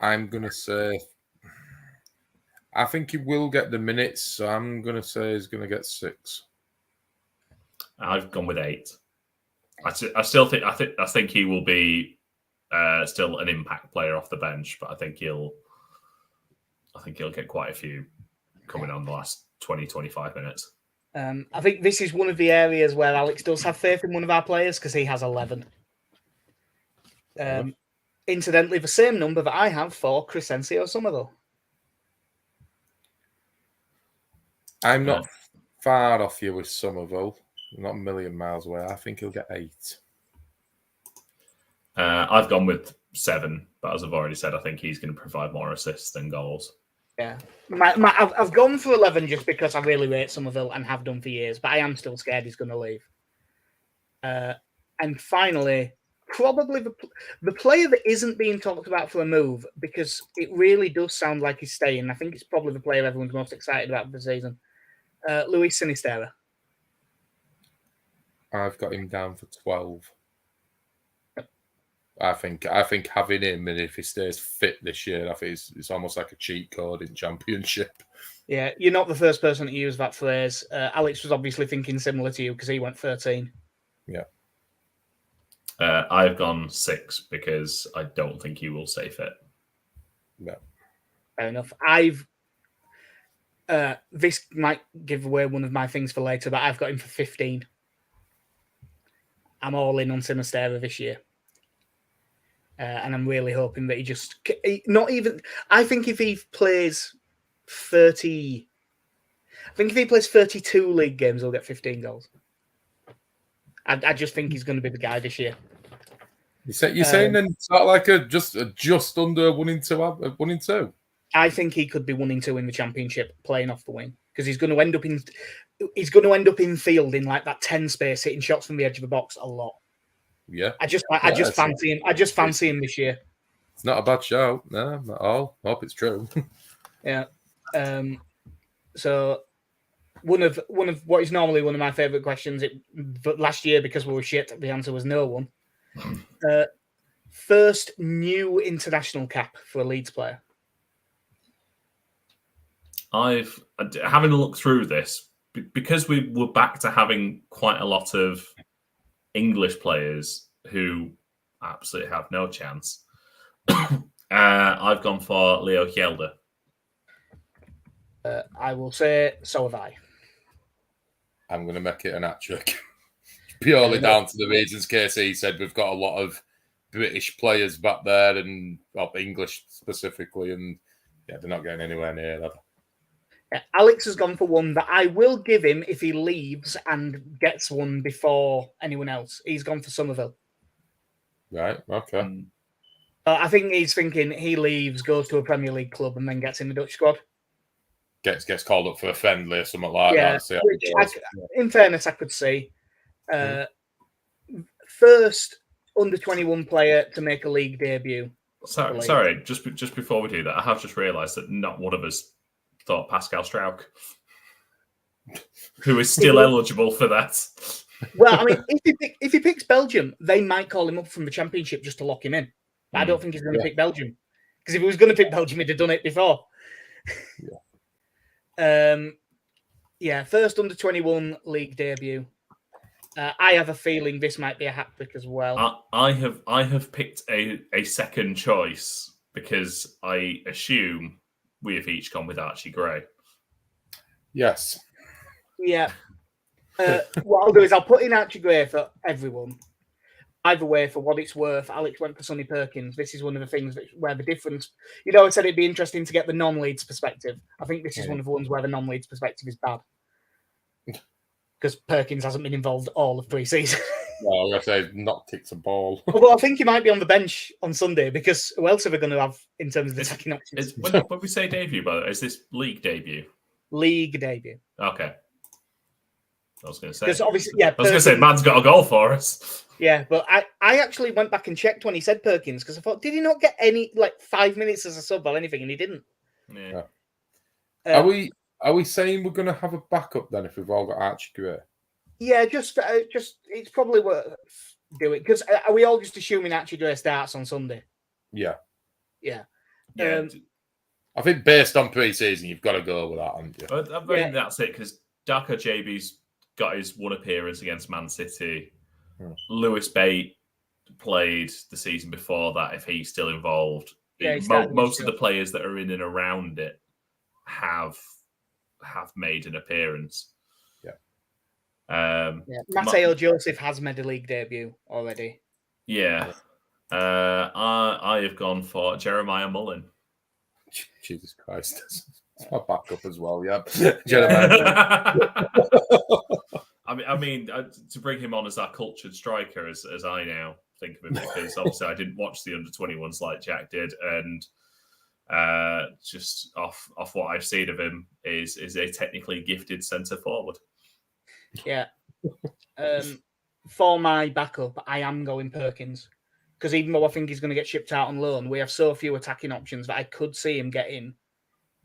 S3: I'm going to say, I think he will get the minutes, so I'm going to say he's going to get 6.
S2: I've gone with 8. I still think he will be still an impact player off the bench, but I think he'll get quite a few coming on the last 20, 25 minutes.
S1: I think this is one of the areas where Alex does have faith in one of our players because he has 11. Incidentally, the same number that I have for Crescencio Somerville.
S3: I'm not far off you with Somerville. Not a million miles away. I think he'll get 8.
S2: I've gone with 7, but as I've already said, I think he's going to provide more assists than goals.
S1: Yeah, I've gone for 11 just because I really rate Somerville and have done for years, but I am still scared he's going to leave. And finally, probably the player that isn't being talked about for a move, because it really does sound like he's staying. I think it's probably the player everyone's most excited about for the season. Luis Sinisterra.
S3: I've got him down for 12. I think having him, and if he stays fit this year, I think it's almost like a cheat code in Championship.
S1: Yeah, you're not the first person to use that phrase. Alex was obviously thinking similar to you because he went 13.
S3: Yeah.
S2: I've gone 6 because I don't think he will stay fit.
S3: No.
S1: Fair enough. This might give away one of my things for later, but I've got him for 15. I'm all in on Sinisterra this year. And I'm really hoping that I think if he plays 30, I think if he plays 32 league games, he'll get 15 goals. I just think he's going to be the guy this year.
S3: You're saying then it's not like just under 1-2.
S1: I think he could be 1-2 in the championship, playing off the wing, because he's going to end up in field in like that 10 space, hitting shots from the edge of the box a lot.
S3: Yeah,
S1: I just fancy him. I just fancy him this year.
S3: It's not a bad shout, no, not at all. I hope it's true.
S1: Yeah. So one of what is normally one of my favourite questions, but last year because we were shit, the answer was no one. First new international cap for a Leeds player.
S2: Having a look through this, because we were back to having quite a lot of English players who absolutely have no chance. I've gone for Leo Hjelde.
S1: I will say so have I.
S3: I'm going to make it an hat-trick. Purely down to the reasons KC said we've got a lot of British players back there and English specifically, and they're not getting anywhere near that.
S1: Alex has gone for one that I will give him if he leaves and gets one before anyone else. He's gone for Somerville.
S3: Right, okay.
S1: I think he's thinking he leaves, goes to a Premier League club, and then gets in the Dutch squad.
S3: Gets called up for a friendly or something like
S1: that.
S3: Which
S1: in fairness, I could see. First under-21 player to make a league debut.
S2: Sorry, just before we do that, I have just realised that not one of us thought Pascal Strauch, who is still eligible for that.
S1: Well, I mean, if he picks Belgium, they might call him up from the Championship just to lock him in. But I don't think he's going to pick Belgium, because if he was going to pick Belgium, he'd have done it before. First under-21 league debut. I have a feeling this might be a hat trick as well.
S2: I have picked a second choice because I assume we have each gone with Archie Gray.
S3: Yes.
S1: Yeah. What I'll do is I'll put in Archie Gray for everyone. Either way, for what it's worth, Alex went for Sonny Perkins. This is one of the things where the difference... I said it'd be interesting to get the non-Leeds perspective. I think this is one of the ones where the non-Leeds perspective is bad. Because Perkins hasn't been involved all of pre-season.
S3: Well, I'm going to say not kicked a ball.
S1: Although I think he might be on the bench on Sunday, because who else are we going to have in terms of the attacking options?
S2: When we say debut, by the way, is this league debut?
S1: League debut.
S2: Okay. I was going to say.
S1: Because obviously,
S2: I was going to say, man's got a goal for us.
S1: Yeah, but I actually went back and checked when he said Perkins, because I thought, did he not get any 5 minutes as a sub or anything? And he didn't.
S2: Yeah.
S3: Are we saying we're going to have a backup then if we've all got Archie Gray?
S1: Yeah, just it's probably worth doing, because are we all just assuming Archie Gray starts on Sunday?
S3: Yeah.
S1: Yeah.
S3: I think based on pre-season, you've got to go with that, haven't you?
S2: I think that's it, because Darko JB's got his one appearance against Man City. Lewis Bate played the season before that, if he's still involved.
S1: Yeah,
S2: most of the players that are in and around it have made an appearance.
S1: Mateo Joseph has made a league debut already.
S2: Yeah. I have gone for Jeremiah Mullen.
S3: Jesus Christ. It's my backup as well, yeah. Jeremiah
S2: I mean, to bring him on as our cultured striker, as I now think of him, because obviously I didn't watch the under-21s like Jack did, and just off what I've seen of him is a technically gifted centre forward.
S1: Yeah. For my backup, I am going Perkins, because even though I think he's going to get shipped out on loan, we have so few attacking options that I could see him getting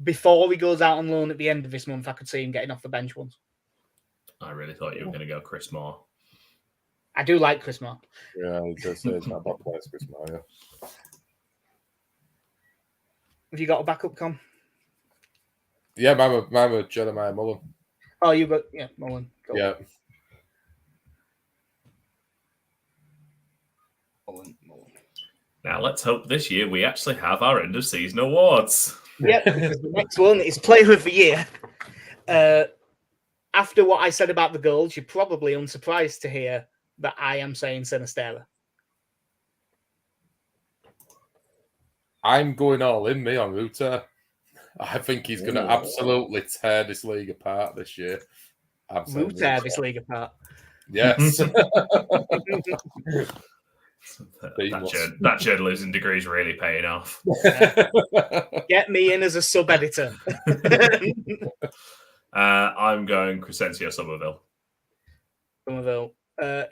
S1: before he goes out on loan at the end of this month. I could see him getting off the bench once. I
S2: really thought you were going to go Chris Moore.
S1: I do like Chris Moore.
S3: Yeah, he does say it's not bad players, Chris Moore, yeah.
S1: Have you got a backup, Com?
S3: Yeah, mine were Jeremiah Mullen.
S1: Oh, you got, Mullen. Go.
S3: Yeah.
S1: Mullen.
S2: Now, let's hope this year we actually have our end of season awards.
S1: Yep, because the next one is Player of the Year. After what I said about the goals, you're probably unsurprised to hear that I am saying Sinisterra.
S3: I'm going all in, me, on Ruta. I think he's going to absolutely tear this league apart this year.
S1: Tear this league apart.
S3: Yes.
S2: That journalism degree is really paying off.
S1: Get me in as a sub-editor.
S2: I'm going Crescencio Somerville.
S1: Somerville,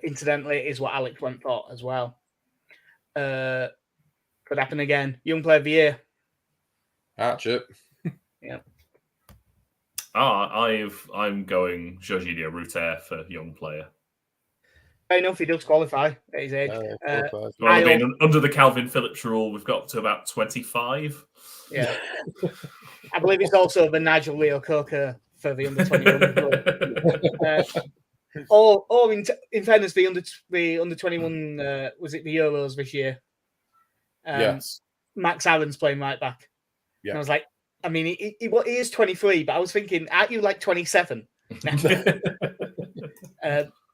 S1: incidentally, is what Alex went for as well. Could happen again. Young player of the year.
S3: Archer.
S1: Yeah.
S2: I'm going Jorginho Ruter for young player.
S1: Fair enough, he does qualify at his age.
S2: Under the Calvin Phillips rule, we've got to about 25.
S1: Yeah. I believe it's also the Nigel Leo Coker for the under 21. Or in fairness, the under 21 was it the Euros this year?
S3: Yes. Max
S1: Aaron's playing right back. Yeah. And I was like, I mean, he is 23, but I was thinking, aren't you like 27?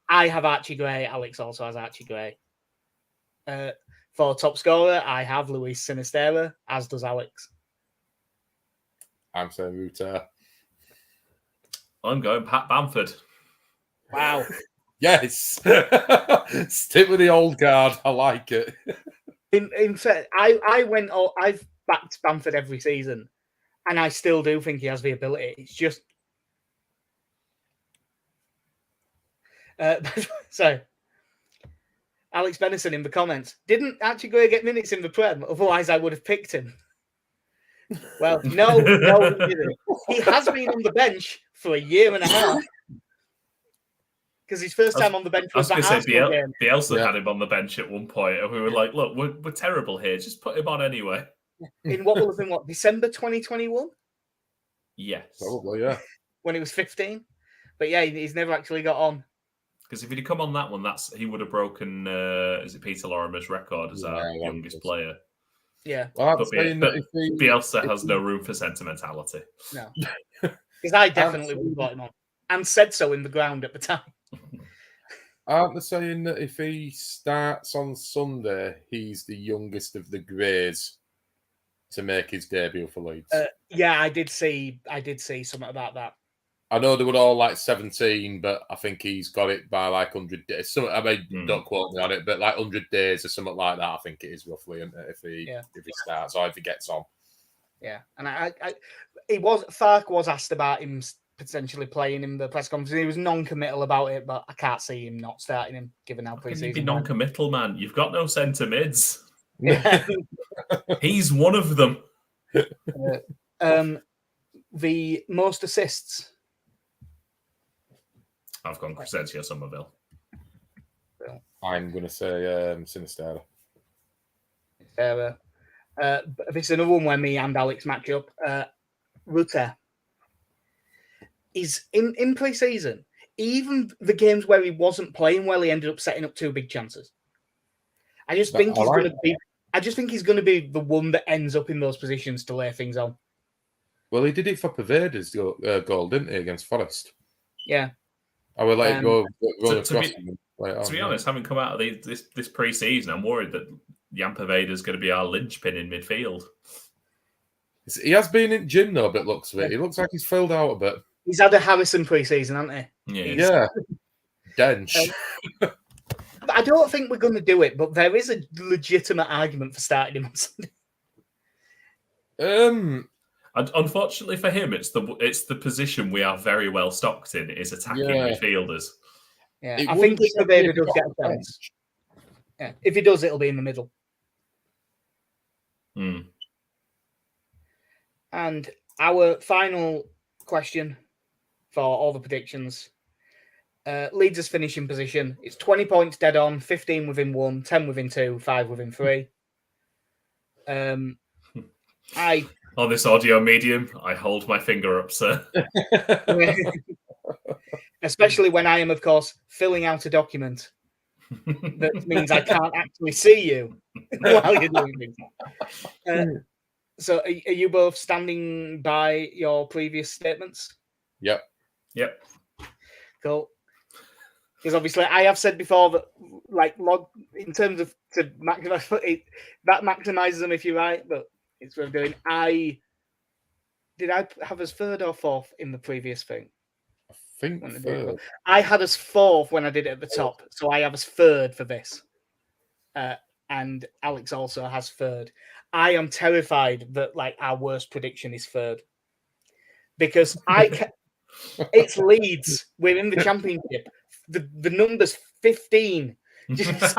S1: I have Archie Gray. Alex also has Archie Gray. For top scorer, I have Luis Sinisterra, as does Alex.
S3: I'm saying Ruter.
S2: I'm going Pat Bamford.
S1: Wow.
S3: Yes. Stick with the old guard. I like it.
S1: In fact, I've backed Bamford every season, and I still do think he has the ability. It's just so Alex Benison in the comments, didn't Archie Gray get minutes in the Prem? Otherwise, I would have picked him. Well, no, he didn't. He has been on the bench for a year and a half. Because his first time on the bench was that Arsenal game.
S2: Bielsa had him on the bench at one point, and we were like, look, we're terrible here. Just put him on anyway.
S1: In what would have been, December 2021?
S2: Yes.
S3: Probably, yeah.
S1: When he was 15. But yeah, he's never actually got on.
S2: Because if he'd come on that one, he would have broken, is it Peter Lorimer's record as our youngest player?
S1: Yeah.
S3: Well,
S2: but Bielsa has no room for sentimentality.
S1: No. Because I definitely would have got him on. And said so in the ground at the time.
S3: Aren't they saying that if he starts on Sunday, he's the youngest of the Greys to make his debut for Leeds?
S1: Yeah, I did see something about that.
S3: I know they were all like 17, but I think he's got it by like 100 days. Don't quote me on it, but like 100 days or something like that. I think it is roughly, if he starts or if he gets on.
S1: Yeah, and Farke was asked about him potentially playing in the press conference. He was non-committal about it, but I can't see him not starting him given how pre-season.
S2: You'd be non-committal, man. You've got no centre mids. Yeah. He's one of them.
S1: The most assists.
S2: I've gone Crescencio Somerville.
S3: I'm going to say Sinisterra.
S1: This is another one where me and Alex match up. Ruter. Is in pre-season, even the games where he wasn't playing well, he ended up setting up two big chances. I just think he's going to be the one that ends up in those positions to lay things on.
S3: Well, he did it for Paveda's goal, didn't he, against Forest?
S1: Yeah.
S3: I would let it go across.
S2: To be honest, having come out of this pre-season, I'm worried that Jan Paveda's going to be our linchpin in midfield.
S3: He has been in gym though, but looks of it. He looks like he's filled out a bit.
S1: He's had a Harrison pre-season, hasn't
S2: he?
S3: Yeah. Dench.
S1: I don't think we're going to do it, but there is a legitimate argument for starting him on
S3: Sunday.
S2: Unfortunately for him, it's the position we are very well stocked in, is attacking midfielders.
S1: Yeah, I think if Paveda does get a chance. Yeah, if he does, it'll be in the middle. And our final question for all the predictions. Leeds' finishing position. It's 20 points dead on, 15 within 1, 10 within 2, 5 within 3.
S2: On this audio medium, I hold my finger up, sir.
S1: Especially when I am, of course, filling out a document. That means I can't actually see you while you're doing things. So are you both standing by your previous statements?
S3: Yep.
S1: Cool. Because obviously I have said before that, like, in terms of to maximize it, that maximizes them if you're right, but it's what I'm doing. Did I have us third or fourth in the previous thing?
S3: I think
S1: I had us fourth when I did it at the top, so I have us third for this. and Alex also has third. I am terrified that like our worst prediction is third because it's Leeds. We're in the championship. The number's 15. Just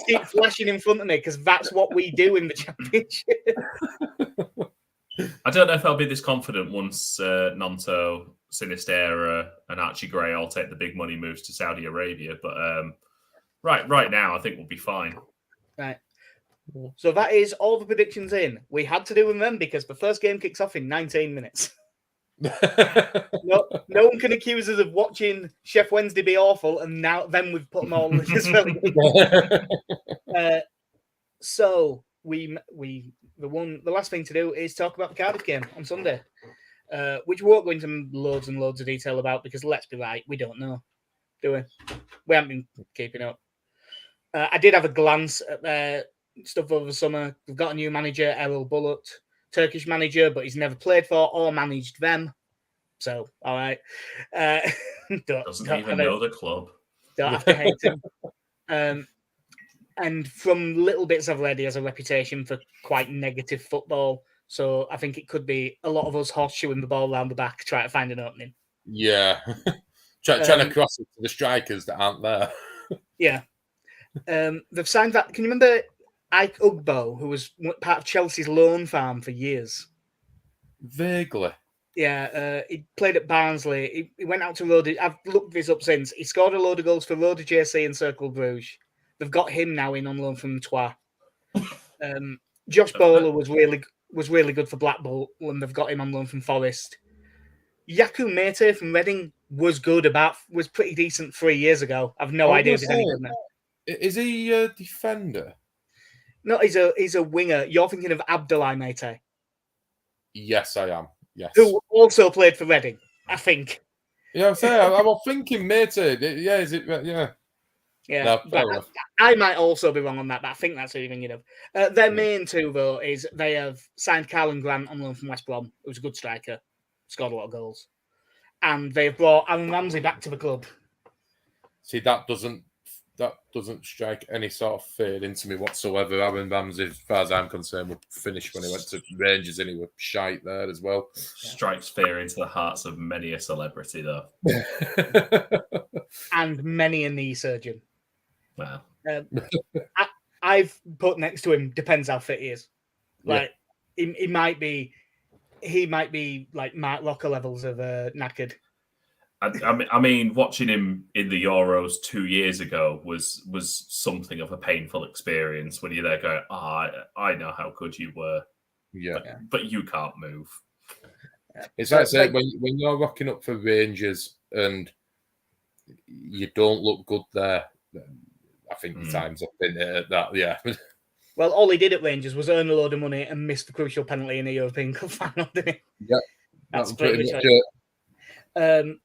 S1: keep flashing in front of me because that's what we do in the championship.
S2: I don't know if I'll be this confident once Nonto, Sinistera, and Archie Gray all take the big money moves to Saudi Arabia. But right now, I think we'll be fine.
S1: Right. So that is all the predictions in. We had to do them then because the first game kicks off in 19 minutes. No one can accuse us of watching Chef Wednesday be awful, and then we've put them all in the So the last thing to do is talk about the Cardiff game on Sunday, which we won't go into loads and loads of detail about because let's be right, we don't know, do we? We haven't been keeping up. I did have a glance at their stuff over the summer. We've got a new manager, Errol Bullitt, Turkish manager, but he's never played for or managed them. So, all right.
S2: Doesn't even know the club.
S1: Don't have to hate him. And from little bits I've read, he has a reputation for quite negative football. So I think it could be a lot of us horseshoeing the ball around the back, trying to find an opening.
S3: Yeah. Trying to cross it to the strikers that aren't there.
S1: Yeah. They've signed that. Can you remember Ike Ugbo, who was part of Chelsea's loan farm for years?
S3: Vaguely.
S1: Yeah, he played at Barnsley. He went out to Rode. I've looked this up since. He scored a load of goals for Rode JC and Cercle Bruges. They've got him now in on loan from Troyes. Josh Bowler was really good for Blackpool, and they've got him on loan from Forest. Yaku Mete from Reading was pretty decent 3 years ago. I've no idea if he's any good now.
S3: Is he a defender?
S1: No, he's a winger. You're thinking of Abdoulaye Mete.
S3: Yes, I am. Yes.
S1: Who also played for Reading, I think.
S3: Yeah, I'm saying. I was thinking Mete. Yeah, is it? Yeah.
S1: Yeah,
S3: No,
S1: but I might also be wrong on that, but I think that's who you're thinking of. Their main two, though, is they have signed Carlin Grant on loan from West Brom, who's a good striker, scored a lot of goals. And they've brought Aaron Ramsey back to the club.
S3: See, that doesn't strike any sort of fear into me whatsoever. Aaron Ramsey, as far as I'm concerned, would finish when he went to Rangers and he was shite there as well.
S2: Strikes fear into the hearts of many a celebrity, though.
S1: And many a knee surgeon.
S2: Wow.
S1: I've put next to him, depends how fit he is. Like, he might be like Mark Locker levels of knackered.
S2: I mean, watching him in the Euros 2 years ago was something of a painful experience when you're there going, I know how good you were.
S3: Yeah.
S2: But you can't move.
S3: It's like saying when you're rocking up for Rangers and you don't look good there, I think the time's up in that, yeah.
S1: Well, all he did at Rangers was earn a load of money and miss the crucial penalty in the European Cup final, didn't he?
S3: Yeah.
S1: That's pretty much it.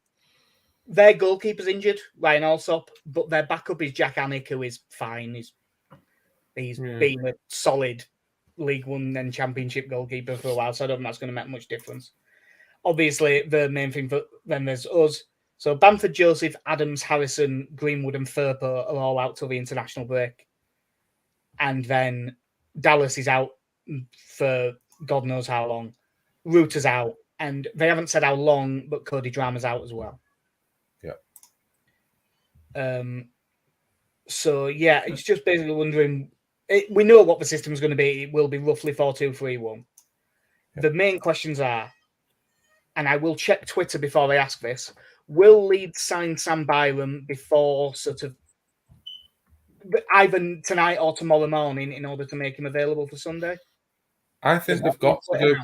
S1: Their goalkeeper's injured, Ryan Alsop, but their backup is Jack Anick, who is fine. He's been a solid League One and Championship goalkeeper for a while, so I don't think that's going to make much difference. Obviously, the main thing for them is us. So Bamford, Joseph, Adams, Harrison, Greenwood and Firpo are all out till the international break. And then Dallas is out for God knows how long. Reuter's out. And they haven't said how long, but Cody Drama's out as well. So yeah, it's just basically wondering. We know what the system is going to be. It will be roughly 4-2-3-1. The main questions are, and I will check Twitter before they ask this: will Leeds sign Sam Byram before sort of either tonight or tomorrow morning in order to make him available for Sunday?
S3: I think they've got to do.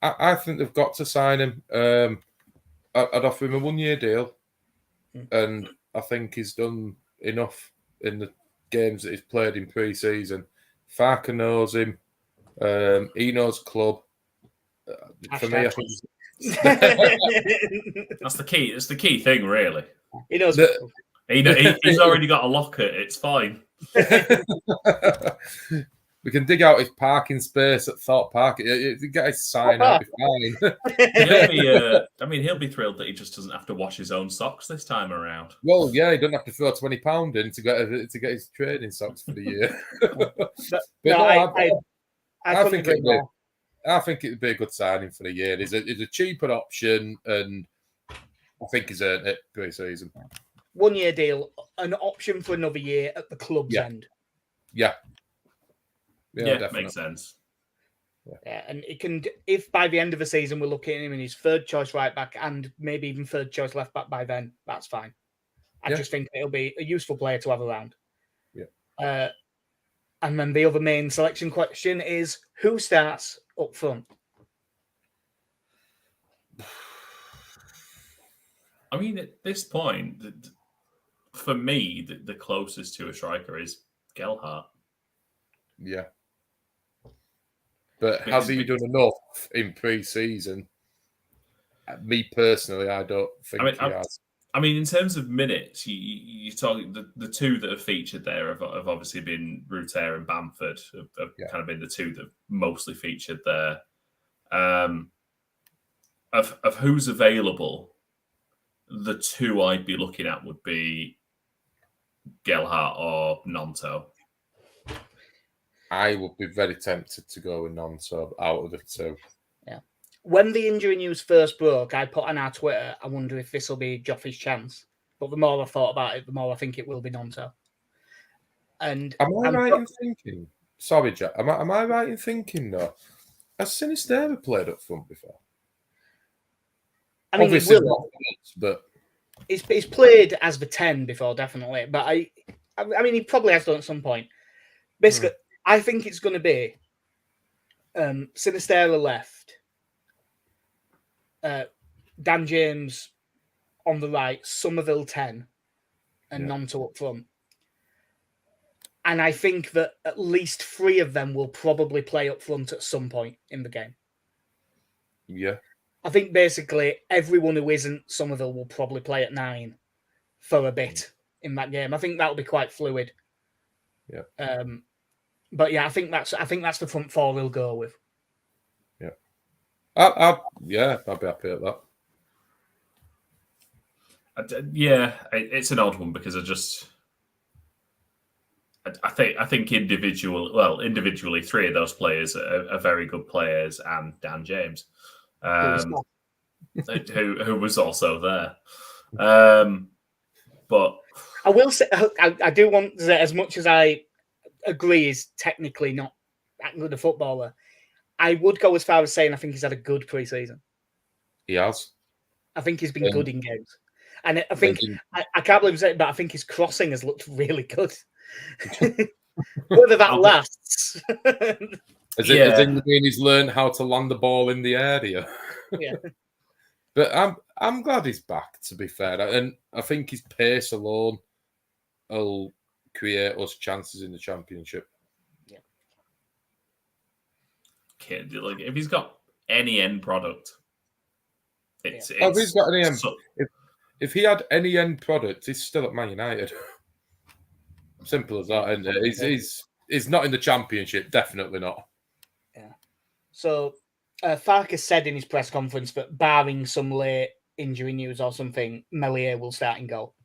S3: I think they've got to sign him. I'd offer him a 1-year deal. And I think he's done enough in the games that he's played in pre-season. Farker knows him. He knows club. For me, I think
S2: that's the key. It's the key thing, really.
S1: He knows.
S2: He's already got a locker. It's fine.
S3: We can dig out his parking space at Thorpe Park. Get his sign out, be fine.
S2: He'll be thrilled that he just doesn't have to wash his own socks this time around.
S3: Well, yeah, he doesn't have to throw £20 in to get his training socks for the year. I think it'd be a good signing for the year. It's a cheaper option, and I think he's earned it pre-season.
S1: 1 year deal, an option for another year at the club's end.
S3: Yeah,
S2: definitely. Makes sense.
S1: Yeah, and it can, if by the end of the season we're looking at him in his third choice right back and maybe even third choice left back by then, that's fine. I just think it'll be a useful player to have around.
S3: Yeah.
S1: And then the other main selection question is, who starts up front?
S2: I mean, at this point, for me, the closest to a striker is Gelhardt.
S3: Yeah. But has he done enough in pre-season? Me personally, I don't think he has.
S2: I mean, in terms of minutes, you talk the two that have featured there have obviously been Ruter and Bamford have kind of been the two that have mostly featured there. Of who's available, the two I'd be looking at would be Gelhardt or Nonto.
S3: I would be very tempted to go with Nonto out of the two.
S1: Yeah. When the injury news first broke, I put on our Twitter, I wonder if this will be Joffrey's chance. But the more I thought about it, the more I think it will be Nonto. And
S3: am I right in thinking? Sorry, Jack. Am I right in thinking though? Has Sinisterra played up front before?
S1: I mean,
S3: obviously
S1: he will,
S3: but
S1: he's played as the 10 before, definitely. But I mean, he probably has done at some point. Basically, I think it's going to be Sinisterra left, Dan James on the right, Somerville 10, and Nonto up front. And I think that at least 3 of them will probably play up front at some point in the game.
S3: Yeah.
S1: I think basically everyone who isn't Somerville will probably play at 9 for a bit in that game. I think that'll be quite fluid.
S3: Yeah.
S1: But yeah, I think that's the front 4 we'll go with.
S3: Yeah. I'd be happy at that.
S2: It's an odd one because I think individually 3 of those players are very good players, and Dan James, who was also there. But
S1: I will say, I do want to say, as much as I agree he's technically not that good a footballer, I would go as far as saying I think he's had a good pre-season.
S3: He has.
S1: I think he's been good in games. And I think, I can't believe it, but I think his crossing has looked really good. Whether that lasts.
S3: As in he's learned how to land the ball in the area.
S1: Yeah.
S3: But I'm glad he's back, to be fair. And I think his pace alone will create us chances in the Championship.
S1: Yeah.
S2: Kid, like if he's got any end product,
S3: if he's got any end, if he had any end product, he's still at Man United. Simple as that, isn't it? He's not in the Championship, definitely not.
S1: Yeah. So Farkas said in his press conference that barring some late injury news or something, Meslier will start in goal.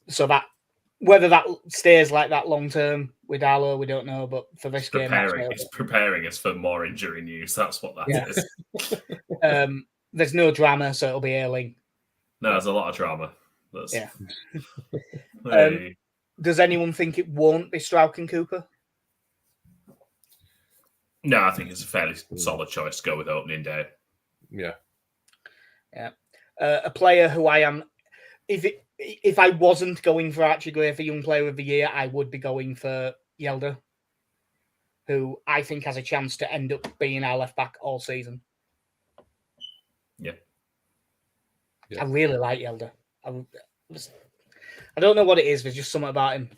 S1: So that whether that stays like that long term with Arlo, we don't know. But for this game,
S2: it's preparing us for more injury news. That's what that is.
S1: There's no drama, so it'll be Ayling.
S2: No, there's a lot of drama.
S1: Yeah.
S2: Hey.
S1: Does anyone think it won't be Strauch and Cooper?
S2: No, I think it's a fairly solid choice to go with opening day.
S3: Yeah.
S1: Yeah. A player who I am, if I wasn't going for Archie Gray for Young Player of the Year, I would be going for Yelder, who I think has a chance to end up being our left back all season.
S2: Yeah.
S1: I really like Yelder. I don't know what it is. There's just something about him.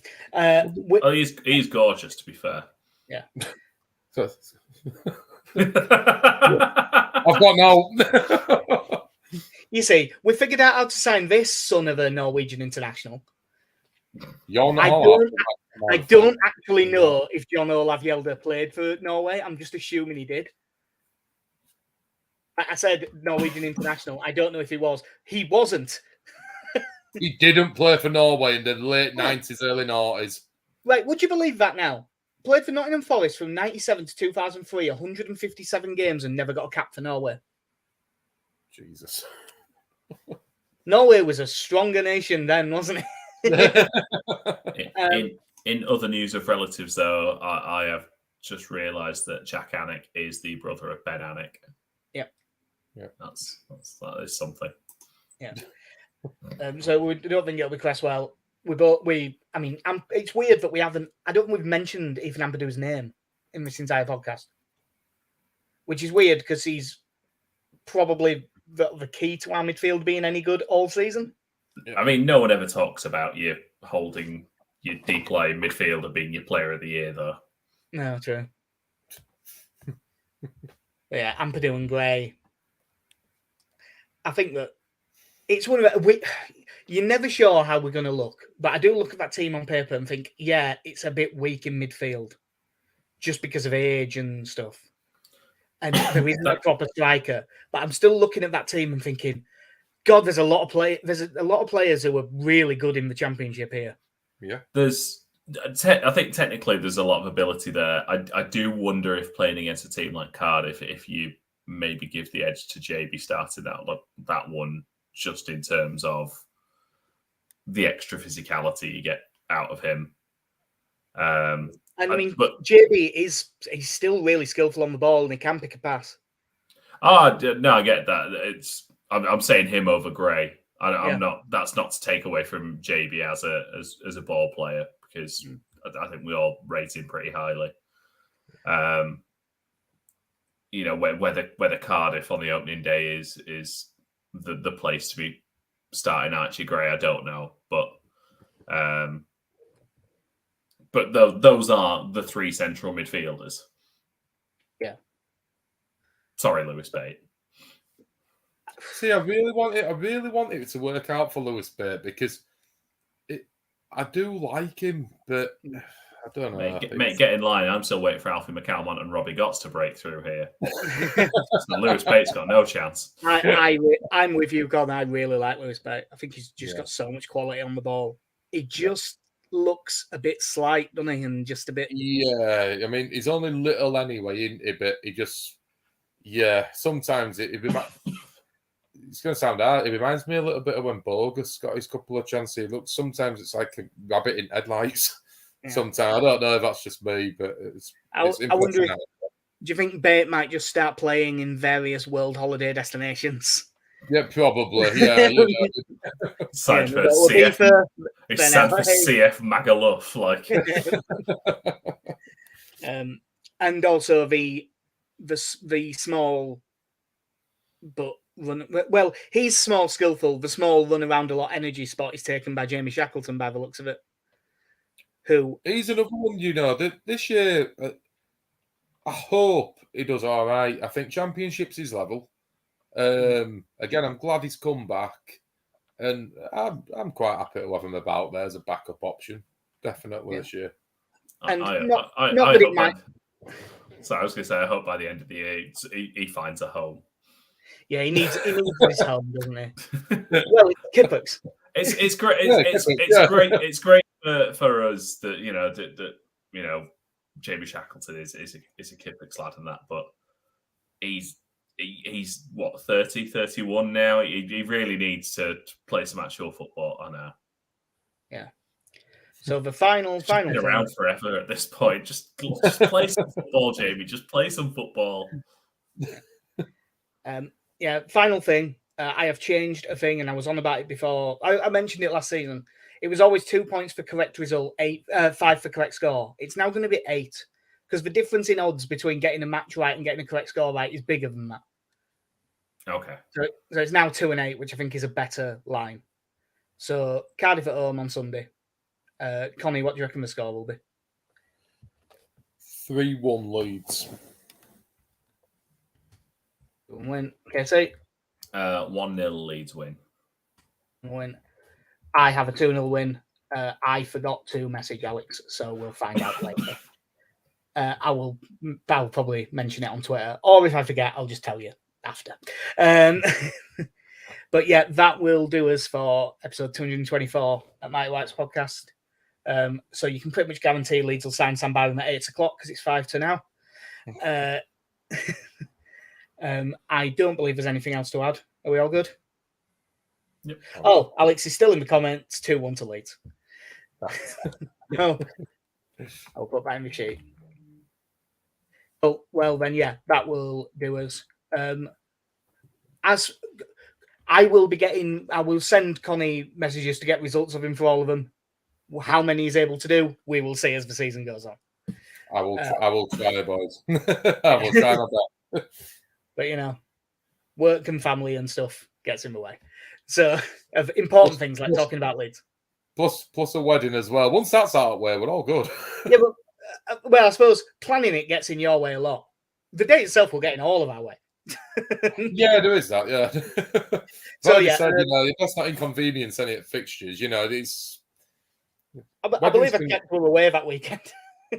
S2: He's gorgeous, to be fair.
S1: Yeah.
S3: I've got no.
S1: You see, we figured out how to sign this son of a Norwegian international.
S3: Jon
S1: I
S3: Olav.
S1: don't actually know if Jon Olav Yelder played for Norway. I'm just assuming he did. I said Norwegian international. I don't know if he was. He wasn't.
S3: He didn't play for Norway in the late 90s, early 90s.
S1: Right, would you believe that now? Played for Nottingham Forest from 97 to 2003, 157 games and never got a cap for Norway.
S3: Jesus.
S1: Norway was a stronger nation then, wasn't it?
S2: In other news of relatives, though, I have just realised that Jack Anik is the brother of Ben Anik.
S1: Yep.
S3: Yeah.
S2: That is something.
S1: Yeah. So we don't think it'll be Cresswell. It's weird that we haven't. I don't think we've mentioned Ethan Ampadu's name in this entire podcast, which is weird because he's probably the key to our midfield being any good all season.
S2: I mean, no one ever talks about you holding your deep line midfielder being your player of the year, though.
S1: No, true. Yeah, Ampadu and Gray. I think that it's one of the. You're never sure how we're going to look, but I do look at that team on paper and think, yeah, it's a bit weak in midfield, just because of age and stuff. And there isn't a proper striker. But I'm still looking at that team and thinking, God, there's a lot of players who are really good in the Championship here.
S3: Yeah,
S2: I think technically there's a lot of ability there. I do wonder if playing against a team like Cardiff, if you maybe give the edge to JB starting that one, just in terms of the extra physicality you get out of him.
S1: But JB he's still really skillful on the ball and he can pick a pass.
S2: Oh no, I get that. I'm saying him over Gray. I'm not. That's not to take away from JB as a ball player, because I think we all rate him pretty highly. Whether Cardiff on the opening day is the place to be starting Archie Gray, I don't know, but those are the three central midfielders.
S1: Yeah.
S2: Sorry, Lewis Bate.
S3: See, I really want it to work out for Lewis Bate, because I do like him, but I don't know.
S2: Mate, get in line. I'm still waiting for Alfie McCalmont and Robbie Gotts to break through here. So Lewis Bate's got no chance.
S1: I'm with you, God. I really like Lewis Bate. I think he's just got so much quality on the ball. He just looks a bit slight, doesn't he? And just a bit.
S3: Yeah, I mean, he's only little anyway, isn't he? But he just, sometimes it's going to sound hard. It reminds me a little bit of when Bogus got his couple of chances. Sometimes it's like a rabbit in headlights. Yeah. Sometimes I don't know if that's just me, but
S1: I wonder. Do you think Bate might just start playing in various world holiday destinations?
S3: Yeah, probably. Yeah.
S2: Signed for CF. He's signed for CF Magaluf, like.
S1: And also the small, but run. Well, he's small, skillful. The small, run around a lot energy spot is taken by Jamie Shackleton, by the looks of it.
S3: He's another one, this year. I hope he does all right. I think Championship's his level. Again, I'm glad he's come back, and I'm quite happy to have him about there as a backup option, definitely this year.
S1: And
S2: I was going to say, I hope by the end of the year he finds a home.
S1: Yeah, he needs his home, doesn't he? Well, it's Kippers.
S2: It's great. It's great for us that Jamie Shackleton is a Kippers lad and that, but he's what, 30, 31 now. He really needs to play some actual football. I know.
S1: Yeah. So the final
S2: been around forever at this point. Just play some football, Jamie. Just play some football.
S1: Final thing. I have changed a thing, and I was on about it before. I mentioned it last season. It was always 2 points for correct result, 5 for correct score. It's now going to be 8, because the difference in odds between getting a match right and getting a correct score right is bigger than that.
S2: Okay.
S1: So it's now 2 and 8, which I think is a better line. So Cardiff at home on Sunday. Connie, what do you reckon the score will be?
S3: 3-1 Leeds.
S1: Win. Okay, so
S2: 1-0 Leeds win.
S1: Win. I have a 2-0 win. I forgot to message Alex, so we'll find out later. I'll probably mention it on Twitter, or if I forget, I'll just tell you after. But yeah, that will do us for episode 224 at Mighty White's podcast. So you can pretty much guarantee Leeds will sign Sam Byron at 8 o'clock because it's 5 to now. I don't believe there's anything else to add. Are we all good?
S2: Yep.
S1: Oh, Alex is still in the comments. 2-1 to Leeds. No, I'll put that in the sheet. Oh, well then, yeah, that will do us. As I will send Connie messages to get results of him for all of them. How many he's able to do, we will see as the season goes on.
S3: I will try, boys. I will try my best.
S1: But work and family and stuff gets in the way. So of important things like talking about Leeds.
S3: Plus a wedding as well. Once that's out of the way, we're all good.
S1: Yeah, but I suppose planning it gets in your way a lot. The day itself will get in all of our way.
S3: Yeah, there is that. Yeah.
S1: So
S3: like said, that's not inconvenience any fixtures. It's.
S1: I believe I kept them away that weekend.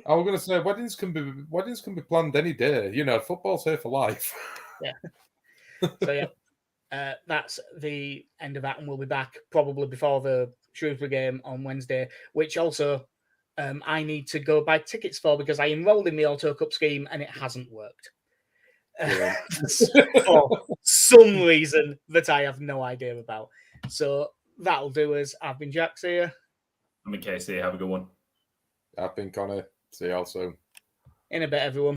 S3: I was going to say weddings can be planned any day. Football's here for life.
S1: Yeah. So yeah, that's the end of that, and we'll be back probably before the Shrewsbury game on Wednesday, which also I need to go buy tickets for because I enrolled in the Auto Cup scheme and it hasn't worked. For some reason that I have no idea about. So that'll do us. I've been Jax here.
S2: I'm in KC. Have a good one.
S3: I've been Connor. See you all soon.
S1: In a bit, everyone.